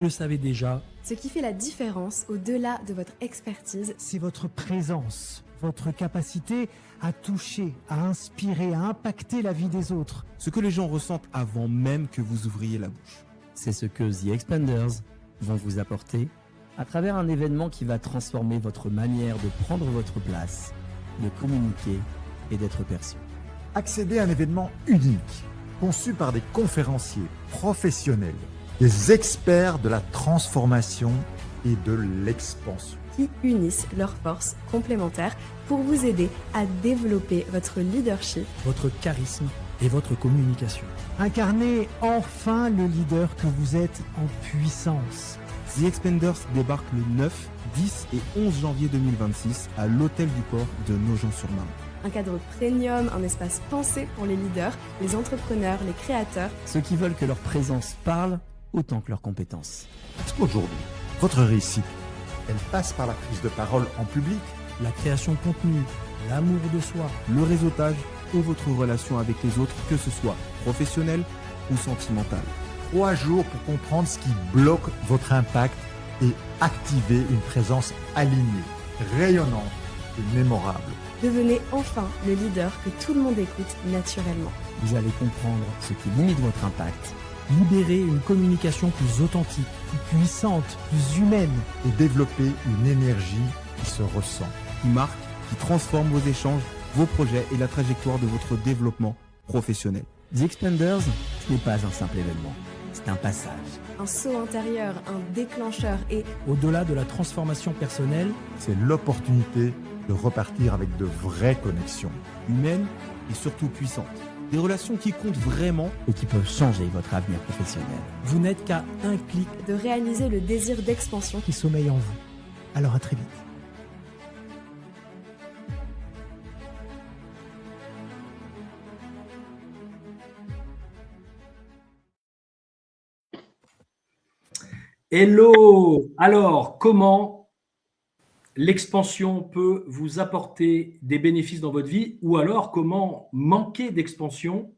le savez déjà. Ce qui fait la différence au-delà de votre expertise, c'est votre présence, votre capacité à toucher, à inspirer, à impacter la vie des autres. Ce que les gens ressentent avant même que vous ouvriez la bouche. C'est ce que The Expanders vont vous apporter à travers un événement qui va transformer votre manière de prendre votre place, de communiquer et d'être perçu. Accédez à un événement unique, conçu par des conférenciers professionnels, des experts de la transformation et de l'expansion, qui unissent leurs forces complémentaires pour vous aider à développer votre leadership, votre charisme et votre communication. Incarnez enfin le leader que vous êtes en puissance. The Expanders débarque le 9, 10 et 11 janvier 2026 à l'Hôtel du Port de Nogent-sur-Marne. Un cadre premium, un espace pensé pour les leaders, les entrepreneurs, les créateurs. Ceux qui veulent que leur présence parle autant que leurs compétences. Parce qu'aujourd'hui, votre réussite, elle passe par la prise de parole en public, la création de contenu, l'amour de soi, le réseautage ou votre relation avec les autres, que ce soit professionnel ou sentimental. 3 jours pour comprendre ce qui bloque votre impact et activer une présence alignée, rayonnante et mémorable. Devenez enfin le leader que tout le monde écoute naturellement. Vous allez comprendre ce qui limite votre impact, libérer une communication plus authentique, plus puissante, plus humaine, et développer une énergie qui se ressent, qui marque, qui transforme vos échanges, vos projets et la trajectoire de votre développement professionnel. The Expanders, ce n'est pas un simple événement, c'est un passage. Un saut intérieur, un déclencheur et, au-delà de la transformation personnelle, c'est l'opportunité de repartir avec de vraies connexions, humaines et surtout puissantes. Des relations qui comptent vraiment et qui peuvent changer votre avenir professionnel. Vous n'êtes qu'à un clic de réaliser le désir d'expansion qui sommeille en vous. Alors à très vite. Hello! Alors, comment l'expansion peut vous apporter des bénéfices dans votre vie ou alors comment manquer d'expansion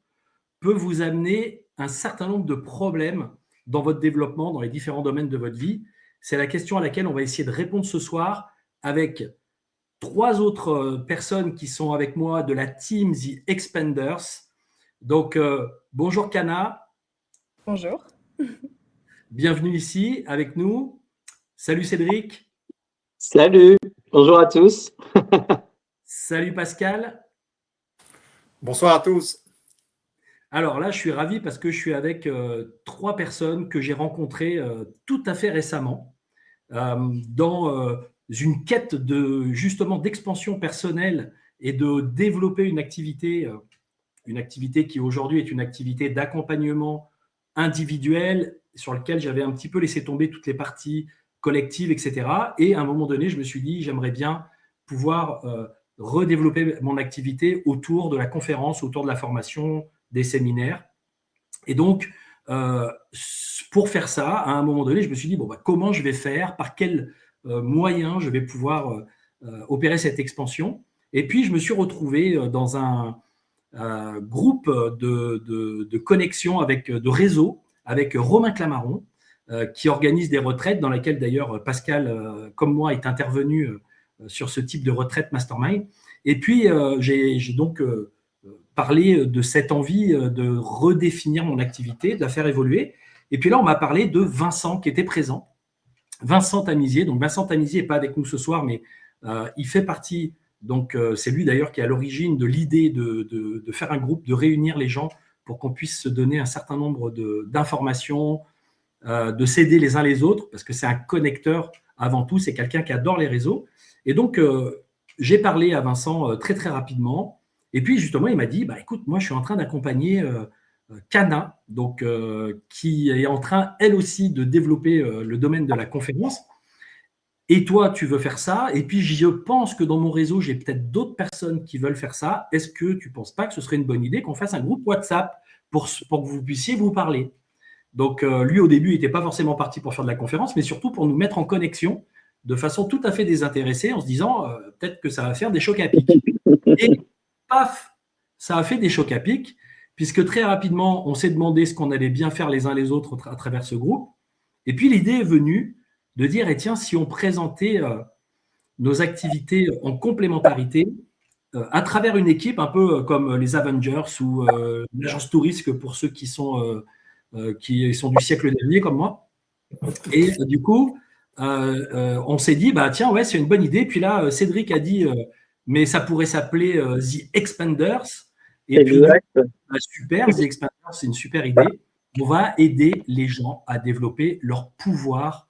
peut vous amener un certain nombre de problèmes dans votre développement, dans les différents domaines de votre vie? C'est la question à laquelle on va essayer de répondre ce soir avec 3 autres personnes qui sont avec moi de la team The Expanders. Donc, bonjour Kana. Bonjour. Bienvenue ici avec nous. Salut Cédric. Salut, bonjour à tous. Salut Pascal. Bonsoir à tous. Alors là, je suis ravi parce que je suis avec 3 personnes que j'ai rencontrées tout à fait récemment dans une quête justement d'expansion personnelle et de développer une activité qui aujourd'hui est une activité d'accompagnement individuel sur lequel j'avais un petit peu laissé tomber toutes les parties collectives, etc. Et à un moment donné, je me suis dit, j'aimerais bien pouvoir redévelopper mon activité autour de la conférence, autour de la formation, des séminaires. Et donc, pour faire ça, à un moment donné, je me suis dit, comment je vais faire, par quels moyens je vais pouvoir opérer cette expansion. Et puis, je me suis retrouvé dans un groupe de connexion, de réseau, avec Romain Clamaron, qui organise des retraites dans lesquelles d'ailleurs Pascal, comme moi, est intervenu sur ce type de retraite mastermind. Et puis, j'ai donc parlé de cette envie de redéfinir mon activité, de la faire évoluer. Et puis là, on m'a parlé de Vincent qui était présent, Vincent Tamizier. Donc, Vincent Tamizier n'est pas avec nous ce soir, mais il fait partie, donc c'est lui d'ailleurs qui est à l'origine de l'idée de faire un groupe, de réunir les gens pour qu'on puisse se donner un certain nombre d'informations, de s'aider les uns les autres, parce que c'est un connecteur avant tout, c'est quelqu'un qui adore les réseaux. Et donc, j'ai parlé à Vincent très, très rapidement. Et puis, justement, il m'a dit, écoute, moi, je suis en train d'accompagner Kana, donc, qui est en train, elle aussi, de développer le domaine de la conférence. Et toi, tu veux faire ça. Et puis, je pense que dans mon réseau, j'ai peut-être d'autres personnes qui veulent faire ça. Est-ce que tu ne penses pas que ce serait une bonne idée qu'on fasse un groupe WhatsApp pour que vous puissiez vous parler? Donc, lui, au début, il n'était pas forcément parti pour faire de la conférence, mais surtout pour nous mettre en connexion de façon tout à fait désintéressée en se disant peut-être que ça va faire des chocs à pic. Et paf, ça a fait des chocs à pic, puisque très rapidement, on s'est demandé ce qu'on allait bien faire les uns les autres à travers ce groupe. Et puis l'idée est venue de dire, et tiens, si on présentait nos activités en complémentarité à travers une équipe un peu comme les Avengers ou l'agence touriste pour ceux qui sont du siècle dernier comme moi. Et du coup, on s'est dit, bah tiens, ouais, c'est une bonne idée. Puis là, Cédric a dit, mais ça pourrait s'appeler The Expanders. Et puis, super, The Expanders, c'est une super idée. On va aider les gens à développer leur pouvoir,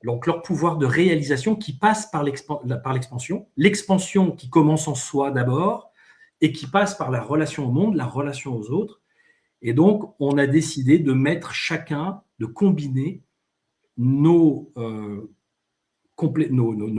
donc leur pouvoir de réalisation qui passe par l'expansion. L'expansion qui commence en soi d'abord et qui passe par la relation au monde, la relation aux autres. Et donc, on a décidé de mettre chacun, de combiner nos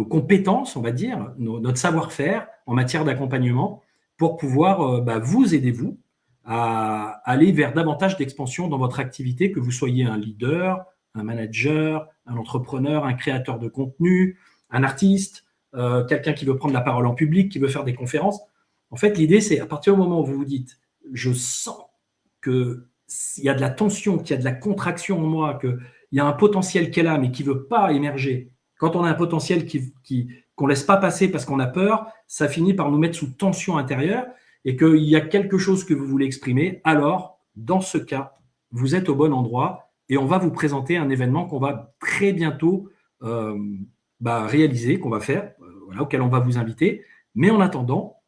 compétences, on va dire, notre savoir-faire en matière d'accompagnement pour pouvoir vous aider, vous, à aller vers davantage d'expansion dans votre activité, que vous soyez un leader, un manager, un entrepreneur, un créateur de contenu, un artiste, quelqu'un qui veut prendre la parole en public, qui veut faire des conférences. En fait, l'idée, c'est à partir du moment où vous vous dites « je sens qu'il y a de la tension, qu'il y a de la contraction en moi, qu'il y a un potentiel qui est là, mais qui ne veut pas émerger ». Quand on a un potentiel qu'on ne laisse pas passer parce qu'on a peur, ça finit par nous mettre sous tension intérieure et qu'il y a quelque chose que vous voulez exprimer. Alors, dans ce cas, vous êtes au bon endroit et on va vous présenter un événement qu'on va très bientôt réaliser, qu'on va faire, auquel on va vous inviter. Mais en attendant,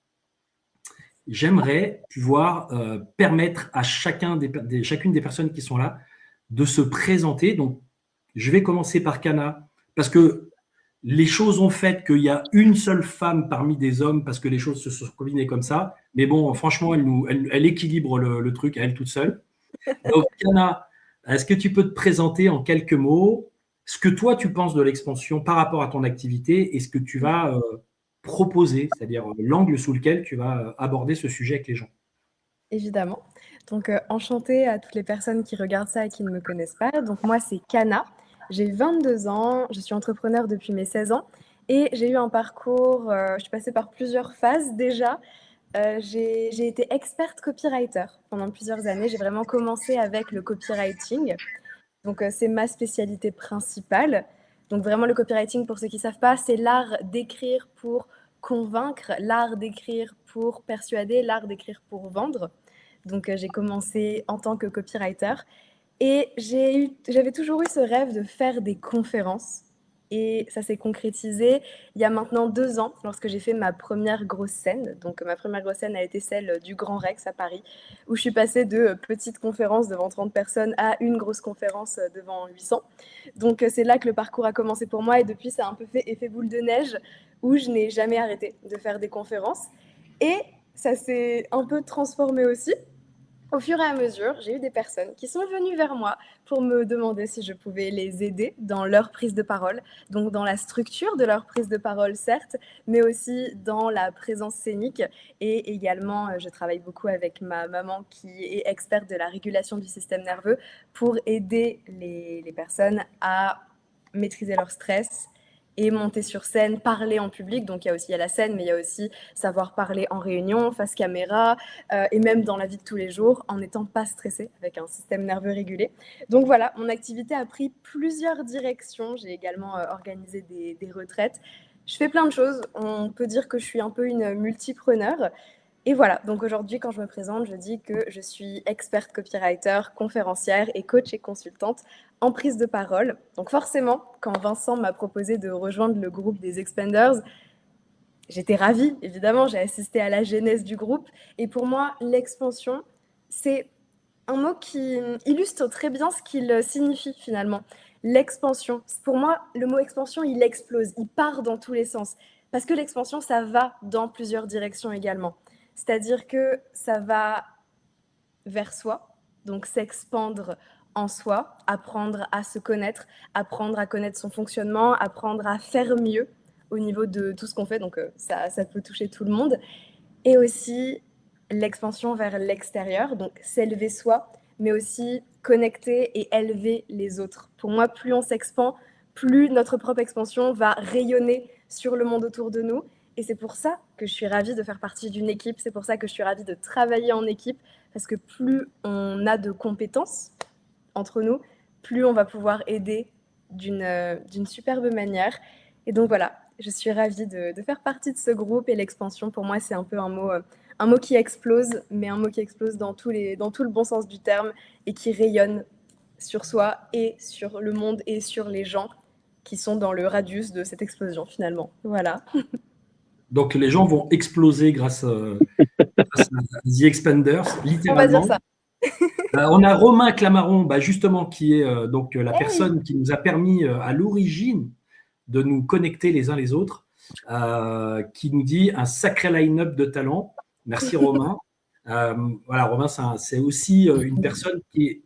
j'aimerais pouvoir permettre à chacune des personnes qui sont là de se présenter. Donc, je vais commencer par Kana, parce que les choses ont fait qu'il y a une seule femme parmi des hommes, parce que les choses se sont combinées comme ça. Mais bon, franchement, elle équilibre le truc à elle toute seule. Donc, Kana, est-ce que tu peux te présenter en quelques mots ce que toi, tu penses de l'expansion par rapport à ton activité et ce que tu vas proposer, c'est-à-dire l'angle sous lequel tu vas aborder ce sujet avec les gens? Évidemment. Donc, enchantée à toutes les personnes qui regardent ça et qui ne me connaissent pas. Donc, moi, c'est Kana. J'ai 22 ans, je suis entrepreneur depuis mes 16 ans et j'ai eu un parcours, je suis passée par plusieurs phases déjà. J'ai été experte copywriter pendant plusieurs années. J'ai vraiment commencé avec le copywriting. Donc, c'est ma spécialité principale. Donc, vraiment, le copywriting, pour ceux qui ne savent pas, c'est l'art d'écrire pour convaincre, l'art d'écrire pour persuader, l'art d'écrire pour vendre. Donc, j'ai commencé en tant que copywriter. Et j'avais toujours eu ce rêve de faire des conférences et ça s'est concrétisé il y a maintenant 2 ans lorsque j'ai fait ma première grosse scène. Donc ma première grosse scène a été celle du Grand Rex à Paris où je suis passée de petite conférence devant 30 personnes à une grosse conférence devant 800. Donc c'est là que le parcours a commencé pour moi et depuis ça a un peu fait effet boule de neige où je n'ai jamais arrêté de faire des conférences et ça s'est un peu transformé aussi. Au fur et à mesure, j'ai eu des personnes qui sont venues vers moi pour me demander si je pouvais les aider dans leur prise de parole, donc dans la structure de leur prise de parole, certes, mais aussi dans la présence scénique. Et également, je travaille beaucoup avec ma maman qui est experte de la régulation du système nerveux pour aider les personnes à maîtriser leur stress et monter sur scène, parler en public. Donc, il y a la scène, mais il y a aussi savoir parler en réunion, face caméra, et même dans la vie de tous les jours, en n'étant pas stressé, avec un système nerveux régulé. Donc voilà, mon activité a pris plusieurs directions. J'ai également organisé des retraites. Je fais plein de choses. On peut dire que je suis un peu une multipreneur. Et voilà, donc aujourd'hui, quand je me présente, je dis que je suis experte copywriter, conférencière et coach et consultante en prise de parole. Donc forcément, quand Vincent m'a proposé de rejoindre le groupe des Expanders, j'étais ravie, évidemment, j'ai assisté à la genèse du groupe. Et pour moi, l'expansion, c'est un mot qui illustre très bien ce qu'il signifie finalement. L'expansion, pour moi, le mot expansion, il explose, il part dans tous les sens. Parce que l'expansion, ça va dans plusieurs directions également. C'est-à-dire que ça va vers soi, donc s'expandre en soi, apprendre à se connaître, apprendre à connaître son fonctionnement, apprendre à faire mieux au niveau de tout ce qu'on fait, donc ça peut toucher tout le monde. Et aussi l'expansion vers l'extérieur, donc s'élever soi, mais aussi connecter et élever les autres. Pour moi, plus on s'expand, plus notre propre expansion va rayonner sur le monde autour de nous. Et c'est pour ça que je suis ravie de faire partie d'une équipe, c'est pour ça que je suis ravie de travailler en équipe, parce que plus on a de compétences entre nous, plus on va pouvoir aider d'une superbe manière. Et donc voilà, je suis ravie de faire partie de ce groupe et l'expansion, pour moi, c'est un peu un mot qui explose, mais un mot qui explose dans tout le bon sens du terme et qui rayonne sur soi et sur le monde et sur les gens qui sont dans le radius de cette explosion finalement. Voilà. Donc les gens vont exploser grâce à The Expanders, On va dire littéralement. ça. On a Romain Clamaron, justement, qui est donc la personne qui nous a permis à l'origine de nous connecter les uns les autres, qui nous dit un sacré line-up de talents. Merci Romain. Voilà, Romain, c'est aussi une personne qui est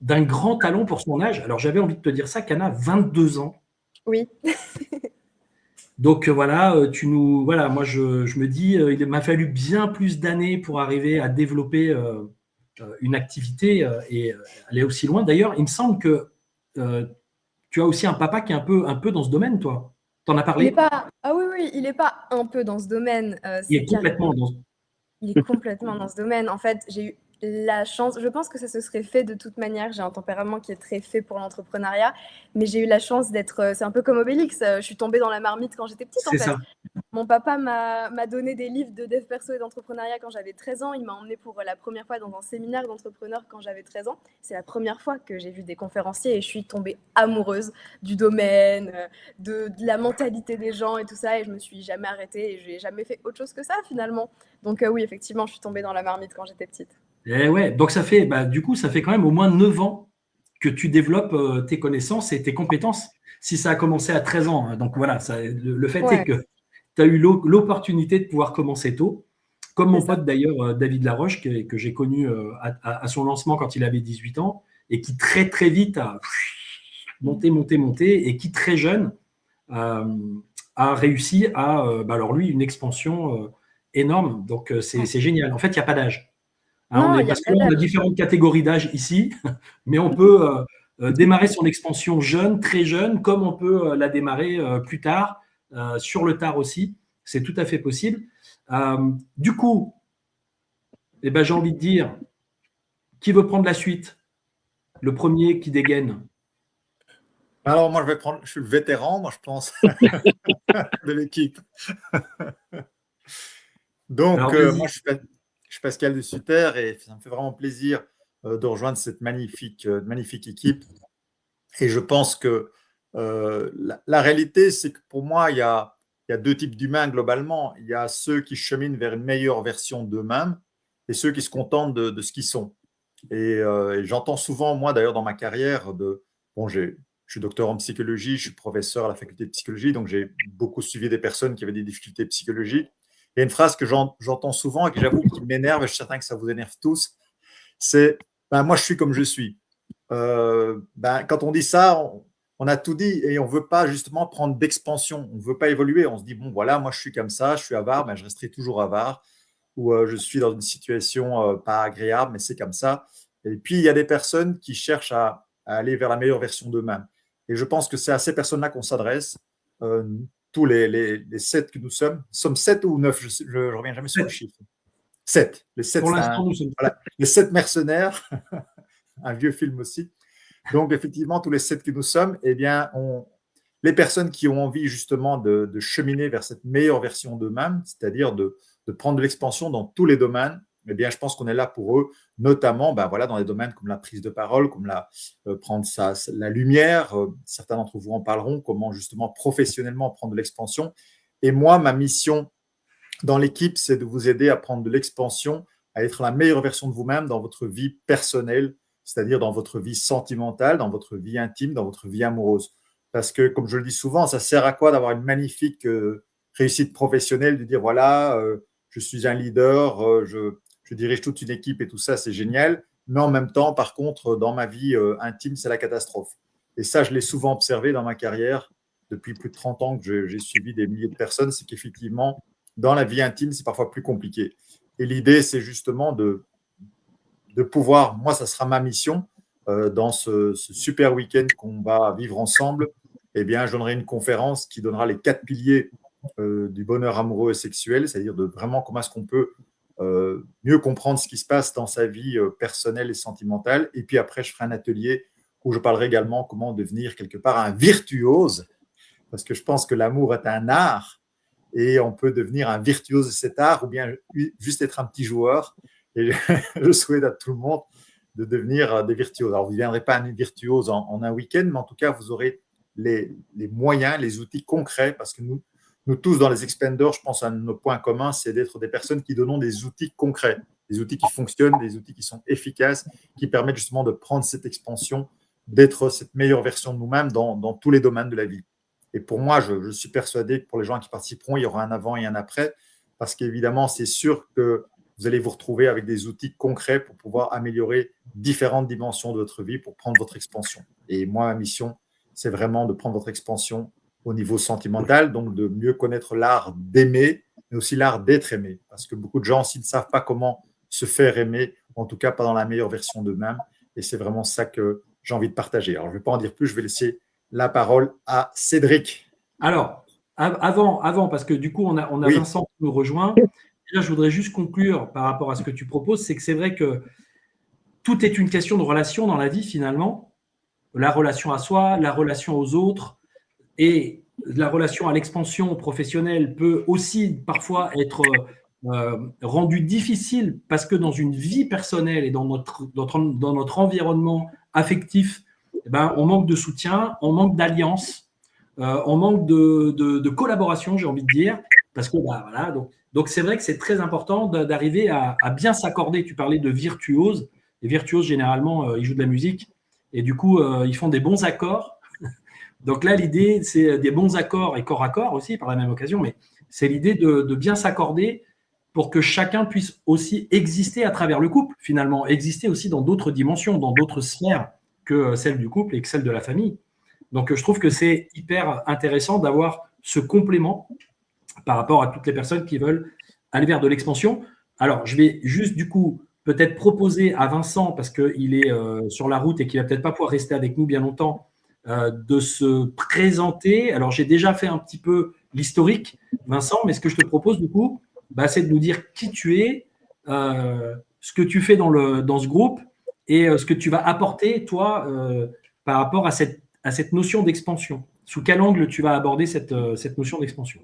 d'un grand talent pour son âge. Alors j'avais envie de te dire ça, Cana, 22 ans. Oui. Donc voilà, voilà, moi je me dis, il m'a fallu bien plus d'années pour arriver à développer une activité et aller aussi loin. D'ailleurs, il me semble que tu as aussi un papa qui est un peu dans ce domaine, toi. T'en as parlé? Ah oui, il n'est pas un peu dans ce domaine. Il est complètement dans Il est complètement dans ce domaine. En fait, j'ai eu la chance, je pense que ça se serait fait de toute manière. J'ai un tempérament qui est très fait pour l'entrepreneuriat, mais j'ai eu la chance d'être, c'est un peu comme Obélix, je suis tombée dans la marmite quand j'étais petite en fait. ça. Mon papa m'a donné des livres de dev perso et d'entrepreneuriat quand j'avais 13 ans. Il m'a emmenée pour la première fois dans un séminaire d'entrepreneurs quand j'avais 13 ans. C'est la première fois que j'ai vu des conférenciers et je suis tombée amoureuse du domaine, de la mentalité des gens et tout ça. Et je me suis jamais arrêtée et je n'ai jamais fait autre chose que ça finalement. Donc oui, effectivement, je suis tombée dans la marmite quand j'étais petite. Et ouais, donc ça fait quand même au moins 9 ans que tu développes tes connaissances et tes compétences. Si ça a commencé à 13 ans, donc voilà, le fait est que tu as eu l'opportunité de pouvoir commencer tôt, comme mon pote d'ailleurs David Laroche, que j'ai connu à son lancement quand il avait 18 ans, et qui très très vite a monté, et qui très jeune a réussi à, alors lui, une expansion énorme. Donc c'est génial. En fait, il n'y a pas d'âge. On a différentes catégories d'âge ici, mais on peut démarrer son expansion jeune, très jeune, comme on peut la démarrer plus tard, sur le tard aussi. C'est tout à fait possible. Du coup, j'ai envie de dire, qui veut prendre la suite? Le premier qui dégaine. Alors, moi, je suis le vétéran, moi, je pense, de l'équipe. Donc, moi, je suis Pascal de Sutter et ça me fait vraiment plaisir de rejoindre cette magnifique équipe. Et je pense que la réalité, c'est que pour moi, il y a deux types d'humains globalement. Il y a ceux qui cheminent vers une meilleure version d'eux-mêmes et ceux qui se contentent de ce qu'ils sont. Et j'entends souvent, moi d'ailleurs dans ma carrière, je suis docteur en psychologie, je suis professeur à la faculté de psychologie, donc j'ai beaucoup suivi des personnes qui avaient des difficultés psychologiques. Il y a une phrase que j'entends souvent et que j'avoue qui m'énerve, et je suis certain que ça vous énerve tous, c'est moi je suis comme je suis. Quand on dit ça, on a tout dit et on ne veut pas justement prendre d'expansion, on ne veut pas évoluer. On se dit, bon voilà, moi je suis comme ça, je suis avare, je resterai toujours avare, ou je suis dans une situation pas agréable, mais c'est comme ça. Et puis il y a des personnes qui cherchent à aller vers la meilleure version d'eux-mêmes. Et je pense que c'est à ces personnes-là qu'on s'adresse. Tous les 7 que nous sommes 7 ou 9, je ne reviens jamais sur le chiffre. 7. Les 7, pour l'instant, nous sommes les 7 mercenaires, un vieux film aussi. Donc, effectivement, tous les 7 que nous sommes, eh bien, les personnes qui ont envie justement de cheminer vers cette meilleure version d'eux-mêmes, c'est-à-dire de prendre de l'expansion dans tous les domaines, eh bien, je pense qu'on est là pour eux, notamment dans des domaines comme la prise de parole, comme prendre la lumière. Certains d'entre vous en parleront, comment justement professionnellement prendre de l'expansion. Et moi, ma mission dans l'équipe, c'est de vous aider à prendre de l'expansion, à être la meilleure version de vous-même dans votre vie personnelle, c'est-à-dire dans votre vie sentimentale, dans votre vie intime, dans votre vie amoureuse. Parce que, comme je le dis souvent, ça sert à quoi d'avoir une magnifique réussite professionnelle, de dire voilà, je suis un leader, je dirige toute une équipe et tout ça, c'est génial. Mais en même temps, par contre, dans ma vie intime, c'est la catastrophe. Et ça, je l'ai souvent observé dans ma carrière depuis plus de 30 ans que j'ai suivi des milliers de personnes, c'est qu'effectivement, dans la vie intime, c'est parfois plus compliqué. Et l'idée, c'est justement de pouvoir, moi, ça sera ma mission, dans ce super week-end qu'on va vivre ensemble, eh bien, je donnerai une conférence qui donnera les 4 piliers du bonheur amoureux et sexuel, c'est-à-dire de vraiment comment est-ce qu'on peut mieux comprendre ce qui se passe dans sa vie personnelle et sentimentale. Et puis après, je ferai un atelier où je parlerai également comment devenir quelque part un virtuose, parce que je pense que l'amour est un art et on peut devenir un virtuose de cet art ou bien juste être un petit joueur. Et je souhaite à tout le monde de devenir des virtuoses. Alors, vous ne deviendrez pas un virtuose en un week-end, mais en tout cas, vous aurez les moyens, les outils concrets, parce que nous tous, dans les Expanders, je pense à nos points communs, c'est d'être des personnes qui donnent des outils concrets, des outils qui fonctionnent, des outils qui sont efficaces, qui permettent justement de prendre cette expansion, d'être cette meilleure version de nous-mêmes dans tous les domaines de la vie. Et pour moi, je suis persuadé que pour les gens qui participeront, il y aura un avant et un après, parce qu'évidemment, c'est sûr que vous allez vous retrouver avec des outils concrets pour pouvoir améliorer différentes dimensions de votre vie pour prendre votre expansion. Et moi, ma mission, c'est vraiment de prendre votre expansion au niveau sentimental, donc de mieux connaître l'art d'aimer, mais aussi l'art d'être aimé. Parce que beaucoup de gens aussi ne savent pas comment se faire aimer, en tout cas pas dans la meilleure version d'eux-mêmes. Et c'est vraiment ça que j'ai envie de partager. Alors, je ne vais pas en dire plus, je vais laisser la parole à Cédric. Alors, avant, parce que du coup, on a Oui. Vincent qui nous rejoint. Déjà, je voudrais juste conclure par rapport à ce que tu proposes, c'est que c'est vrai que tout est une question de relation dans la vie finalement. La relation à soi, la relation aux autres et la relation à l'expansion professionnelle peut aussi parfois être rendue difficile parce que dans une vie personnelle et dans notre environnement affectif, eh ben, on manque de soutien, on manque d'alliance, on manque de collaboration, j'ai envie de dire, parce que voilà, donc c'est vrai que c'est très important d'arriver à bien s'accorder. Tu parlais de virtuoses. Les virtuoses, généralement, ils jouent de la musique et du coup, ils font des bons accords. Donc là, l'idée, c'est des bons accords et corps à corps aussi, par la même occasion, mais c'est l'idée de bien s'accorder pour que chacun puisse aussi exister à travers le couple, finalement, exister aussi dans d'autres dimensions, dans d'autres sphères que celle du couple et que celle de la famille. Donc, je trouve que c'est hyper intéressant d'avoir ce complément par rapport à toutes les personnes qui veulent aller vers de l'expansion. Alors, je vais juste, du coup, peut-être proposer à Vincent, parce qu'il est sur la route et qu'il ne va peut-être pas pouvoir rester avec nous bien longtemps, de se présenter. Alors, j'ai déjà fait un petit peu l'historique, Vincent, mais ce que je te propose, du coup, c'est de nous dire qui tu es, ce que tu fais dans ce groupe et ce que tu vas apporter, toi, par rapport à cette notion d'expansion. Sous quel angle tu vas aborder cette notion d'expansion?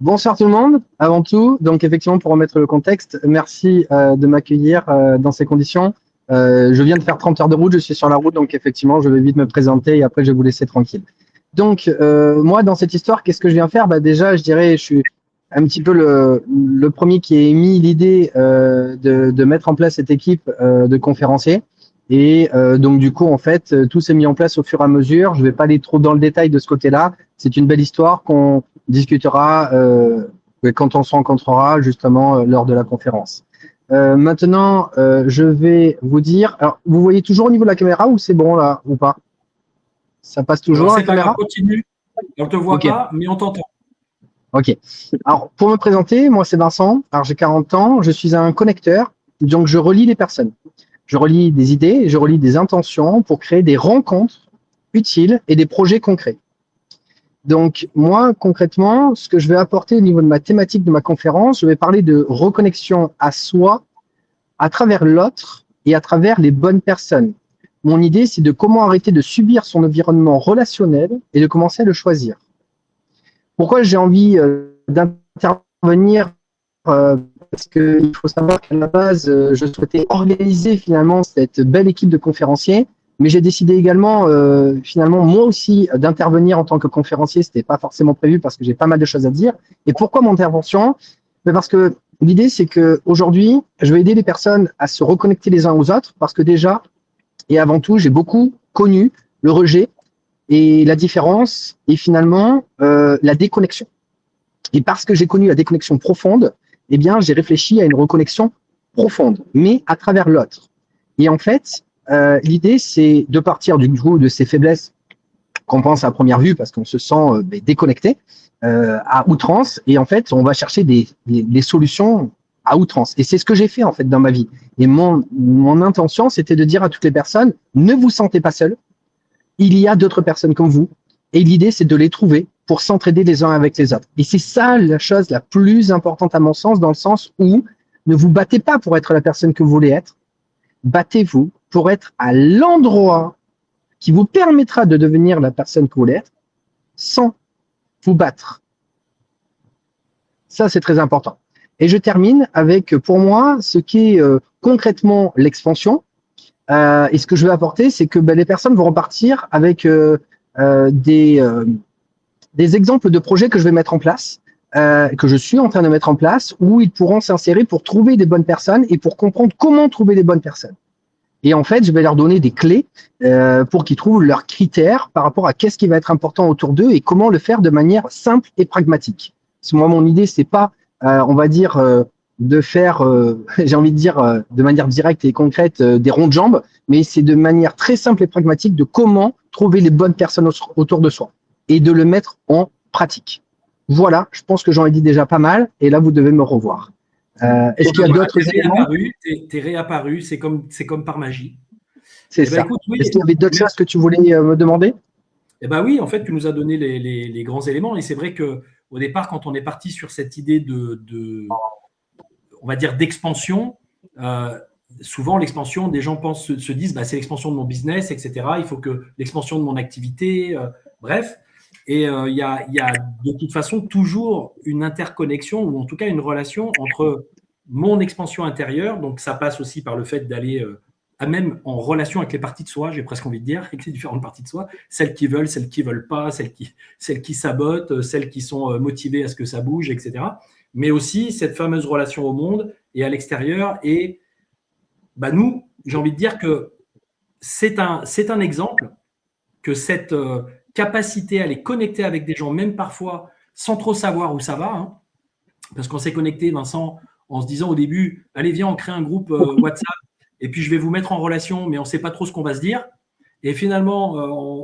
Bonsoir tout le monde, avant tout. Donc effectivement, pour remettre le contexte, merci de m'accueillir dans ces conditions. Je viens de faire 30 heures de route, je suis sur la route, donc effectivement, je vais vite me présenter et après, je vais vous laisser tranquille. Donc, moi, dans cette histoire, qu'est-ce que je viens faire? Déjà, je dirais, je suis un petit peu le premier qui a émis l'idée de mettre en place cette équipe de conférenciers. Et donc, du coup, en fait, tout s'est mis en place au fur et à mesure. Je ne vais pas aller trop dans le détail de ce côté-là. C'est une belle histoire qu'on discutera quand on se rencontrera justement lors de la conférence. Maintenant, je vais vous dire. Alors, vous voyez toujours au niveau de la caméra ou c'est bon là ou pas? Ça passe toujours à la caméra? Continue. On ne te voit pas, mais on t'entend. Ok. Alors, pour me présenter, moi c'est Vincent. Alors, j'ai 40 ans. Je suis un connecteur. Donc, je relie les personnes. Je relie des idées, je relie des intentions pour créer des rencontres utiles et des projets concrets. Donc, moi, concrètement, ce que je vais apporter au niveau de ma thématique de ma conférence, je vais parler de reconnexion à soi, à travers l'autre et à travers les bonnes personnes. Mon idée, c'est de comment arrêter de subir son environnement relationnel et de commencer à le choisir. Pourquoi j'ai envie d'intervenir parce qu'il faut savoir qu'à la base, je souhaitais organiser finalement cette belle équipe de conférenciers, mais j'ai décidé également, finalement, moi aussi, d'intervenir en tant que conférencier. C'était pas forcément prévu parce que j'ai pas mal de choses à dire. Et pourquoi mon intervention? Parce que l'idée, c'est que aujourd'hui, je vais aider les personnes à se reconnecter les uns aux autres, parce que déjà, et avant tout, j'ai beaucoup connu le rejet et la différence et finalement la déconnexion. Et parce que j'ai connu la déconnexion profonde, eh bien, j'ai réfléchi à une reconnexion profonde, mais à travers l'autre. Et en fait, l'idée, c'est de partir du coup de ces faiblesses qu'on pense à première vue parce qu'on se sent déconnecté à outrance. Et en fait, on va chercher des solutions à outrance. Et c'est ce que j'ai fait en fait dans ma vie. Et mon intention, c'était de dire à toutes les personnes, ne vous sentez pas seuls. Il y a d'autres personnes comme vous. Et l'idée, c'est de les trouver pour s'entraider les uns avec les autres. Et c'est ça la chose la plus importante à mon sens, dans le sens où ne vous battez pas pour être la personne que vous voulez être, battez-vous pour être à l'endroit qui vous permettra de devenir la personne que vous voulez être sans vous battre. Ça, c'est très important. Et je termine avec, pour moi, ce qui est concrètement l'expansion. Et ce que je veux apporter, c'est que les personnes vont repartir avec des exemples de projets que je vais mettre en place, que je suis en train de mettre en place, où ils pourront s'insérer pour trouver des bonnes personnes et pour comprendre comment trouver les bonnes personnes. Et en fait, je vais leur donner des clés pour qu'ils trouvent leurs critères par rapport à qu'est-ce qui va être important autour d'eux et comment le faire de manière simple et pragmatique. Parce que moi, mon idée, c'est pas, on va dire, de faire, j'ai envie de dire, de manière directe et concrète, des ronds de jambes, mais c'est de manière très simple et pragmatique de comment trouver les bonnes personnes autour de soi et de le mettre en pratique. Voilà, je pense que j'en ai dit déjà pas mal, et là, vous devez me revoir. Est-ce qu'il y a d'autres éléments? T'es réapparu, c'est comme par magie. C'est ça. Écoute, oui, est-ce qu'il y avait d'autres choses que tu voulais me demander? Eh ben oui, en fait, tu nous as donné les grands éléments, et c'est vrai qu'au départ, quand on est parti sur cette idée on va dire, d'expansion, souvent l'expansion, des gens se disent c'est l'expansion de mon business, etc. Il faut que l'expansion de mon activité, bref. Et il y a de toute façon toujours une interconnexion ou en tout cas une relation entre mon expansion intérieure, donc ça passe aussi par le fait d'aller même en relation avec les parties de soi, j'ai presque envie de dire, avec les différentes parties de soi, celles qui veulent pas, celles qui sabotent, celles qui sont motivées à ce que ça bouge, etc. Mais aussi cette fameuse relation au monde et à l'extérieur. Et nous, j'ai envie de dire que c'est un exemple que cette capacité à les connecter avec des gens, même parfois sans trop savoir où ça va, hein, parce qu'on s'est connecté, Vincent, en se disant au début, allez, viens, on crée un groupe WhatsApp, et puis je vais vous mettre en relation, mais on ne sait pas trop ce qu'on va se dire. Et finalement,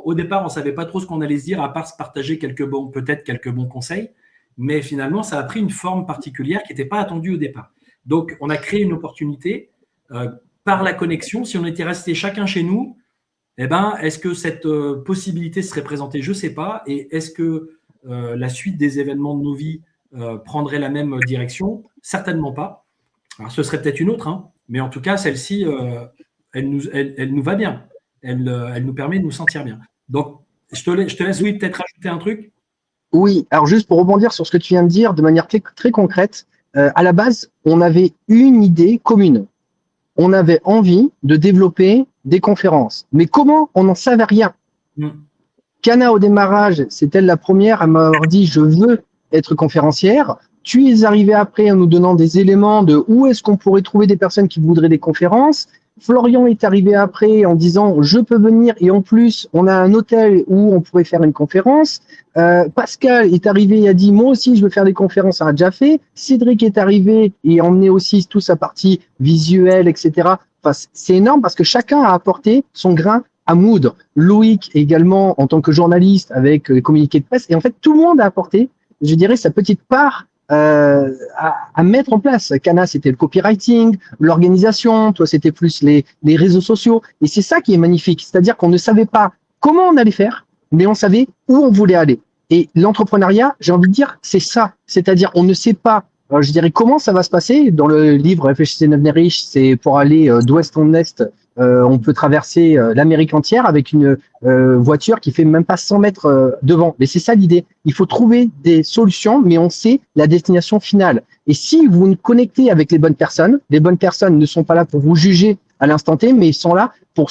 au départ, on ne savait pas trop ce qu'on allait se dire, à part se partager peut-être quelques bons conseils. Mais finalement, ça a pris une forme particulière qui n'était pas attendue au départ. Donc, on a créé une opportunité par la connexion. Si on était resté chacun chez nous, est-ce que cette possibilité serait présentée? Je ne sais pas. Et est-ce que la suite des événements de nos vies prendrait la même direction? Certainement pas. Alors, ce serait peut-être une autre, hein, mais en tout cas, celle-ci, elle nous va bien. Elle nous permet de nous sentir bien. Donc, je te laisse, oui, peut-être rajouter un truc. Oui, alors juste pour rebondir sur ce que tu viens de dire de manière très concrète, à la base, on avait une idée commune. On avait envie de développer des conférences. Mais comment? On n'en savait rien. Kana, au démarrage, c'est elle la première à m'avoir dit « je veux être conférencière ». Tu es arrivé après en nous donnant des éléments de où est-ce qu'on pourrait trouver des personnes qui voudraient des conférences. Florian est arrivé après en disant « je peux venir » et en plus, on a un hôtel où on pourrait faire une conférence. Pascal est arrivé et a dit « moi aussi, je veux faire des conférences », on a déjà fait. Cédric est arrivé et a emmené aussi toute sa partie visuelle, etc. Enfin, c'est énorme parce que chacun a apporté son grain à moudre. Loïc également en tant que journaliste avec les communiqués de presse. Et en fait, tout le monde a apporté, je dirais, sa petite part à mettre en place. Kana, c'était le copywriting, l'organisation, toi, c'était plus les réseaux sociaux. Et c'est ça qui est magnifique. C'est-à-dire qu'on ne savait pas comment on allait faire, mais on savait où on voulait aller. Et l'entrepreneuriat, j'ai envie de dire, c'est ça. C'est-à-dire, on ne sait pas, je dirais, comment ça va se passer. Dans le livre Réfléchissez, devenez riche, c'est pour aller d'ouest en est. On peut traverser l'Amérique entière avec une voiture qui fait même pas 100 mètres devant. Mais c'est ça l'idée. Il faut trouver des solutions, mais on sait la destination finale. Et si vous vous connectez avec les bonnes personnes ne sont pas là pour vous juger à l'instant T, mais ils sont là pour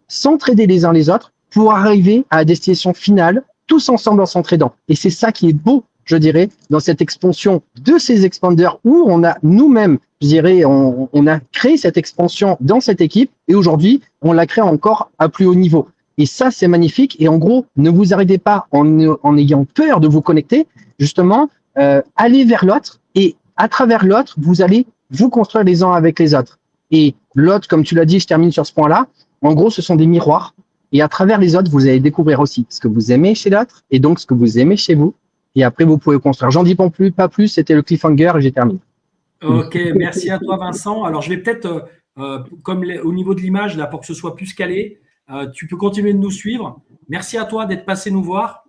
s'entraider les uns les autres pour arriver à la destination finale, tous ensemble en s'entraidant. Et c'est ça qui est beau, je dirais, dans cette expansion de ces expanders où on a nous-mêmes, je dirais, on a créé cette expansion dans cette équipe et aujourd'hui, on la crée encore à plus haut niveau. Et ça, c'est magnifique. Et en gros, ne vous arrêtez pas en ayant peur de vous connecter. Justement, allez vers l'autre et à travers l'autre, vous allez vous construire les uns avec les autres. Et l'autre, comme tu l'as dit, je termine sur ce point-là. En gros, ce sont des miroirs. Et à travers les autres, vous allez découvrir aussi ce que vous aimez chez l'autre et donc ce que vous aimez chez vous. Et après, vous pouvez construire. J'en dis pas plus. C'était le cliffhanger et j'ai terminé. Ok, merci à toi, Vincent. Alors, je vais peut-être, comme au niveau de l'image, là, pour que ce soit plus calé, tu peux continuer de nous suivre. Merci à toi d'être passé nous voir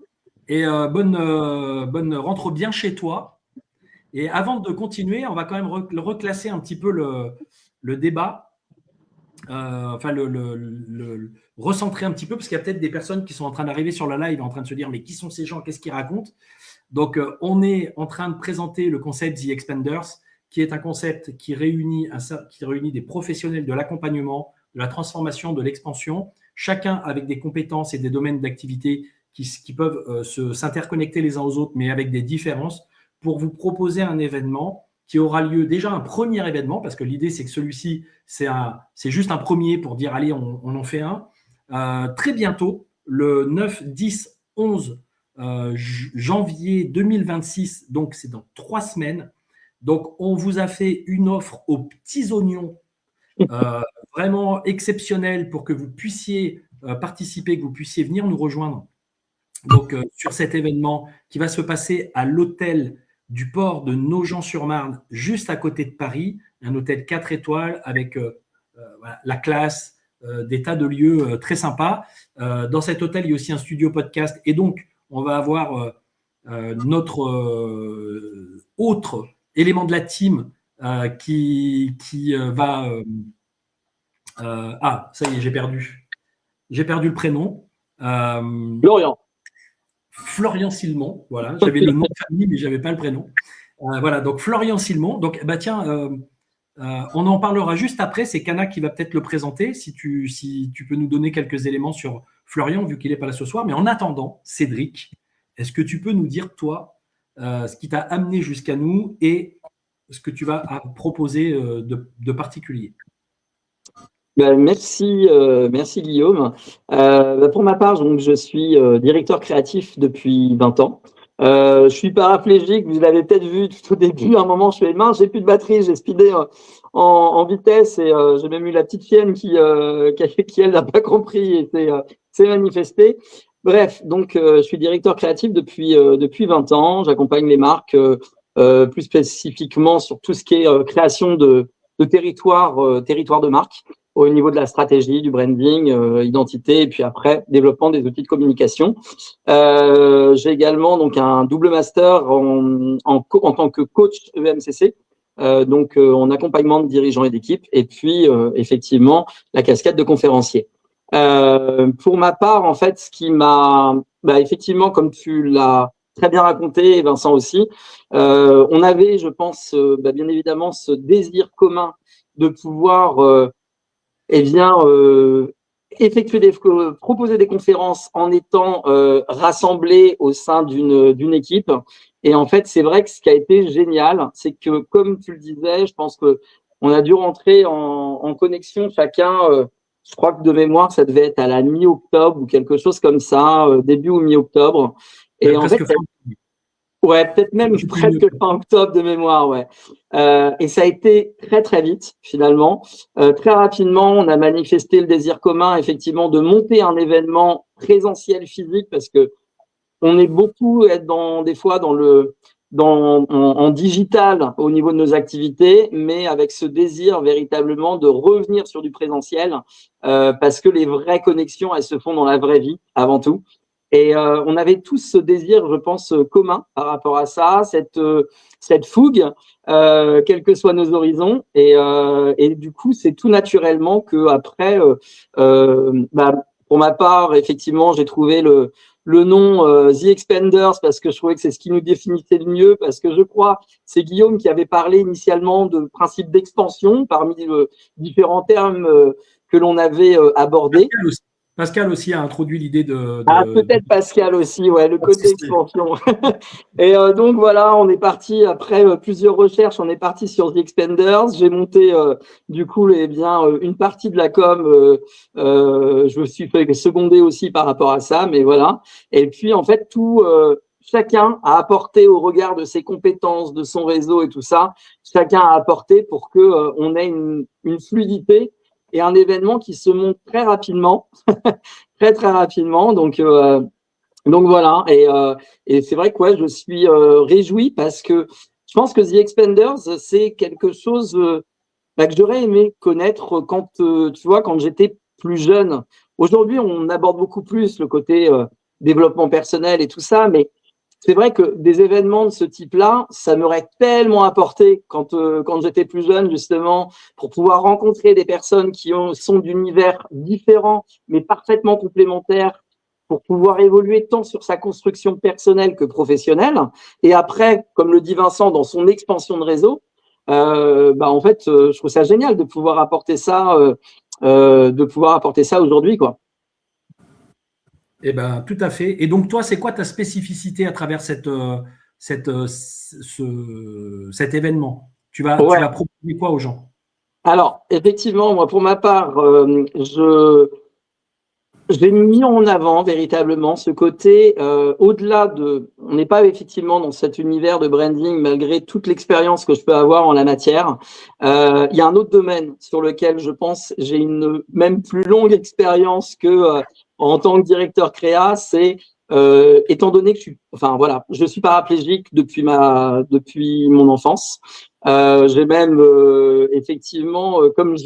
et bonne rentre bien chez toi. Et avant de continuer, on va quand même reclasser un petit peu le débat. enfin recentrer un petit peu, parce qu'il y a peut-être des personnes qui sont en train d'arriver sur la live, en train de se dire mais qui sont ces gens, qu'est-ce qu'ils racontent? Donc on est en train de présenter le concept The Expanders, qui est un concept qui réunit des professionnels de l'accompagnement, de la transformation, de l'expansion, chacun avec des compétences et des domaines d'activité qui peuvent s'interconnecter les uns aux autres, mais avec des différences, pour vous proposer un événement qui aura lieu, déjà un premier événement, parce que l'idée c'est que celui-ci, c'est juste un premier pour dire allez, on en fait un, très bientôt, le 9, 10, 11 janvier 2026, donc c'est dans 3 semaines. Donc on vous a fait une offre aux petits oignons vraiment exceptionnelle pour que vous puissiez participer, que vous puissiez venir nous rejoindre donc, sur cet événement qui va se passer à l'hôtel du port de Nogent-sur-Marne, juste à côté de Paris, un hôtel 4 étoiles avec voilà, la classe, des tas de lieux très sympas. Dans cet hôtel, il y a aussi un studio podcast et donc on va avoir notre autre élément de la team qui va… ah, ça y est, j'ai perdu le prénom. Florian Silmon, voilà, j'avais le nom de famille, mais je n'avais pas le prénom. Voilà, donc Florian Silmon. Donc, bah, tiens, on en parlera juste après. C'est Cana qui va peut-être le présenter, si tu peux nous donner quelques éléments sur Florian, vu qu'il n'est pas là ce soir. Mais en attendant, Cédric, est-ce que tu peux nous dire, toi, ce qui t'a amené jusqu'à nous et ce que tu vas proposer de particulier? Merci Guillaume. Pour ma part, donc, je suis directeur créatif depuis 20 ans. Je suis paraplégique, vous l'avez peut-être vu tout au début, à un moment je fais mince, j'ai plus de batterie, j'ai speedé en vitesse et j'ai même eu la petite chienne qui elle n'a pas compris et s'est manifestée. Bref, donc je suis directeur créatif depuis 20 ans, j'accompagne les marques plus spécifiquement sur tout ce qui est création de territoire de marque, au niveau de la stratégie, du branding, identité, et puis après, développement des outils de communication. J'ai également donc un double master en tant que coach EMCC, donc en accompagnement de dirigeants et d'équipes, et puis effectivement la casquette de conférencier. Pour ma part, en fait, ce qui m'a, effectivement, comme tu l'as très bien raconté, Vincent aussi, on avait, je pense, bien évidemment, ce désir commun de pouvoir proposer des conférences en étant rassemblés au sein d'une équipe. Et en fait, c'est vrai que ce qui a été génial, c'est que, comme tu le disais, je pense que on a dû rentrer en connexion chacun. Je crois que de mémoire, ça devait être à la mi-octobre ou quelque chose comme ça, début ou mi-octobre. Et en fait, ouais, peut-être même presque fin octobre de mémoire, ouais. Et ça a été très très vite finalement. Très rapidement, on a manifesté le désir commun, effectivement, de monter un événement présentiel physique parce que on est beaucoup des fois en digital au niveau de nos activités, mais avec ce désir véritablement de revenir sur du présentiel parce que les vraies connexions, elles se font dans la vraie vie avant tout. Et on avait tous ce désir, je pense, commun par rapport à ça, cette fougue, quels que soient nos horizons. Et du coup, c'est tout naturellement que après, pour ma part, effectivement, j'ai trouvé le nom The Expanders parce que je trouvais que c'est ce qui nous définissait le mieux, parce que je crois c'est Guillaume qui avait parlé initialement de principe d'expansion parmi différents termes que l'on avait abordés. Pascal aussi a introduit l'idée peut-être Pascal aussi, ouais, le côté expansion. Et donc voilà, on est parti après plusieurs recherches, on est parti sur The Expanders. J'ai monté du coup une partie de la com. Je me suis fait seconder aussi par rapport à ça, mais voilà. Et puis en fait chacun a apporté au regard de ses compétences, de son réseau et tout ça. Chacun a apporté pour que on ait une fluidité. Et un événement qui se monte très rapidement, très très rapidement. Donc voilà. Et c'est vrai que ouais, je suis réjoui parce que je pense que The Expanders, c'est quelque chose que j'aurais aimé connaître quand j'étais plus jeune. Aujourd'hui, on aborde beaucoup plus le côté développement personnel et tout ça, mais c'est vrai que des événements de ce type-là, ça m'aurait tellement apporté quand j'étais plus jeune, justement, pour pouvoir rencontrer des personnes qui sont d'univers différents, mais parfaitement complémentaires, pour pouvoir évoluer tant sur sa construction personnelle que professionnelle. Et après, comme le dit Vincent, dans son expansion de réseau, en fait, je trouve ça génial de pouvoir apporter ça aujourd'hui, quoi. Eh ben, tout à fait. Et donc, toi, c'est quoi ta spécificité à travers cet événement? Tu vas proposer quoi aux gens? Alors, effectivement, moi, pour ma part, j'ai mis en avant véritablement ce côté, au-delà de, on n'est pas effectivement dans cet univers de branding malgré toute l'expérience que je peux avoir en la matière. Il y a un autre domaine sur lequel je pense j'ai une même plus longue expérience que en tant que directeur créa, c'est étant donné que je suis paraplégique depuis mon enfance. J'ai même effectivement, comme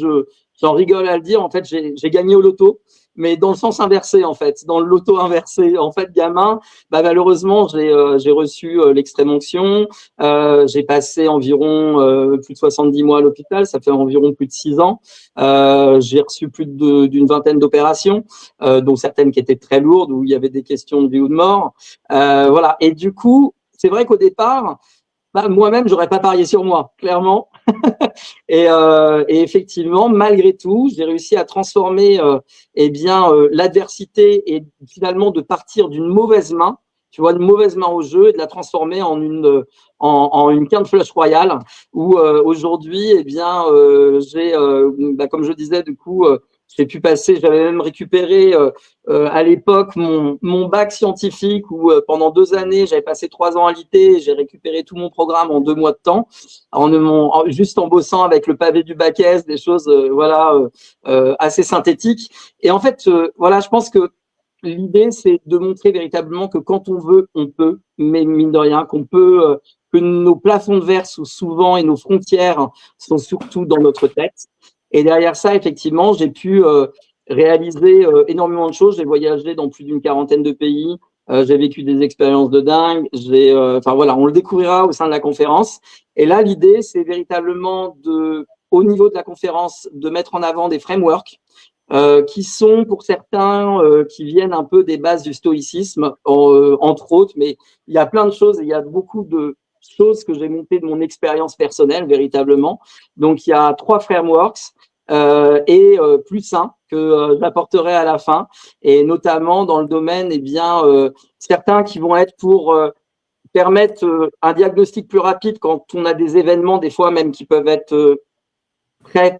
j'en rigole à le dire, en fait, j'ai gagné au loto, mais dans le sens inversé, en fait, dans le loto inversé. En fait, gamin, malheureusement, j'ai reçu l'extrême onction. J'ai passé environ plus de 70 mois à l'hôpital. Ça fait environ plus de 6 ans. J'ai reçu plus d'une vingtaine d'opérations, dont certaines qui étaient très lourdes, où il y avait des questions de vie ou de mort. Voilà. Et du coup, c'est vrai qu'au départ, moi-même, j'aurais pas parié sur moi, clairement. Et effectivement, malgré tout, j'ai réussi à transformer l'adversité et finalement de partir d'une mauvaise main, tu vois, une mauvaise main au jeu, et de la transformer en une quinte flush royale où aujourd'hui, j'ai, comme je disais, du coup, j'avais même récupéré à l'époque mon bac scientifique où pendant 2 années, j'avais passé 3 ans à l'IT et j'ai récupéré tout mon programme en 2 mois de temps, juste en bossant avec le pavé du bac S, des choses assez synthétiques. Et en fait, je pense que l'idée, c'est de montrer véritablement que quand on veut, on peut, mais mine de rien, que nos plafonds de verre sont souvent et nos frontières sont surtout dans notre tête. Et derrière ça, effectivement, j'ai pu réaliser énormément de choses. J'ai voyagé dans plus d'une 40aine de pays. J'ai vécu des expériences de dingue. On le découvrira au sein de la conférence. Et là, l'idée, c'est véritablement au niveau de la conférence, de mettre en avant des frameworks qui sont pour certains qui viennent un peu des bases du stoïcisme, entre autres. Mais il y a plein de choses. Il y a beaucoup de choses que j'ai montées de mon expérience personnelle, véritablement. Donc, il y a 3 frameworks et plus un que j'apporterai à la fin, et notamment dans le domaine, certains qui vont être pour permettre un diagnostic plus rapide quand on a des événements, des fois même qui peuvent être très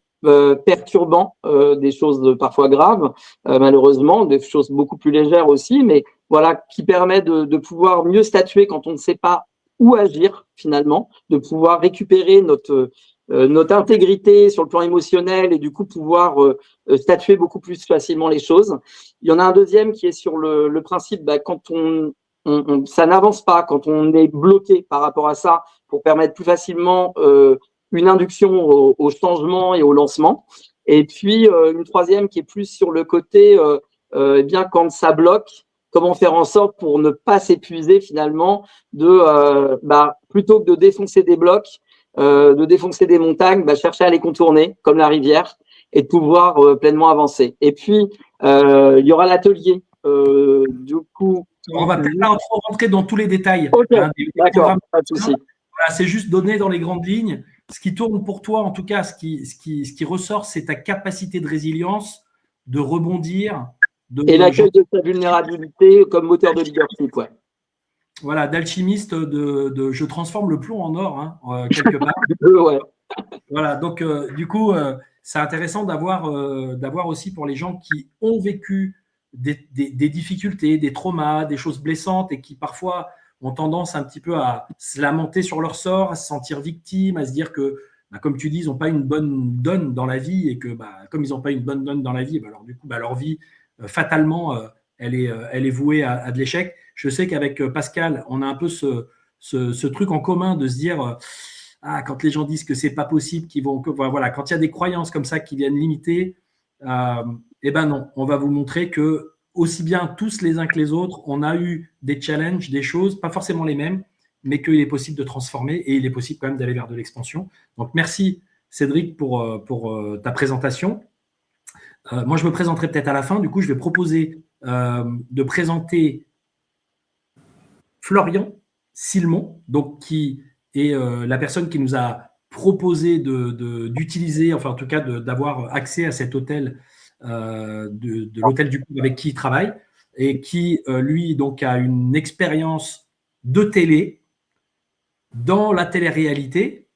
perturbants, des choses parfois graves, malheureusement, des choses beaucoup plus légères aussi, mais voilà, qui permet de pouvoir mieux statuer quand on ne sait pas où agir finalement, de pouvoir récupérer notre intégrité sur le plan émotionnel et du coup pouvoir statuer beaucoup plus facilement les choses. Il y en a un deuxième qui est sur le principe, quand ça n'avance pas, quand on est bloqué par rapport à ça, pour permettre plus facilement une induction au changement et au lancement. Et puis une troisième qui est plus sur le côté, quand ça bloque, comment faire en sorte pour ne pas s'épuiser finalement, plutôt que de défoncer des blocs, de défoncer des montagnes, chercher à les contourner comme la rivière et de pouvoir pleinement avancer. Et puis, il y aura l'atelier. Du coup, on va peut-être pas trop rentrer dans tous les détails. Okay, d'accord, pas de souci. Voilà, c'est juste donner dans les grandes lignes. Ce qui tourne pour toi, en tout cas, ce qui ressort, c'est ta capacité de résilience, de rebondir. Et l'accueil de sa vulnérabilité comme moteur de leadership, ouais. Voilà, d'alchimiste, je transforme le plomb en or, quelque part. Ouais. Voilà, donc du coup, c'est intéressant d'avoir aussi pour les gens qui ont vécu des difficultés, des traumas, des choses blessantes et qui parfois ont tendance un petit peu à se lamenter sur leur sort, à se sentir victimes, à se dire que, comme tu dis, ils n'ont pas une bonne donne dans la vie et que comme ils n'ont pas une bonne donne dans la vie, alors du coup, leur vie, fatalement, elle est vouée à de l'échec. Je sais qu'avec Pascal, on a un peu ce truc en commun de se dire quand les gens disent que c'est pas possible, quand il y a des croyances comme ça qui viennent limiter, non, on va vous montrer que aussi bien tous les uns que les autres, on a eu des challenges, des choses, pas forcément les mêmes, mais qu'il est possible de transformer et il est possible quand même d'aller vers de l'expansion. Donc, merci Cédric pour ta présentation. Moi, je me présenterai peut-être à la fin. Du coup, je vais proposer de présenter Florian Silmon, donc qui est la personne qui nous a proposé d'utiliser, enfin en tout cas d'avoir accès à cet hôtel, de l'hôtel du Cours avec qui il travaille, et qui, lui, donc, a une expérience de télé dans la télé-réalité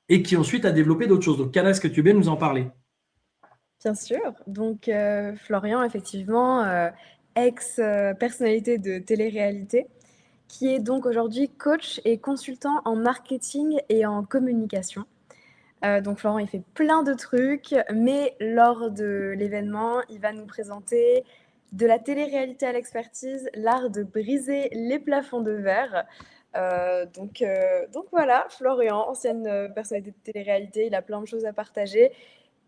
et qui ensuite a développé d'autres choses. Donc, Kana, est-ce que tu veux nous en parler? Bien sûr. Donc, Florian, effectivement, ex-personnalité de télé-réalité, qui est donc aujourd'hui coach et consultant en marketing et en communication. Donc, Florian, il fait plein de trucs, mais lors de l'événement, il va nous présenter de la télé-réalité à l'expertise, l'art de briser les plafonds de verre. Donc voilà, Florian, ancienne personnalité de télé-réalité, il a plein de choses à partager.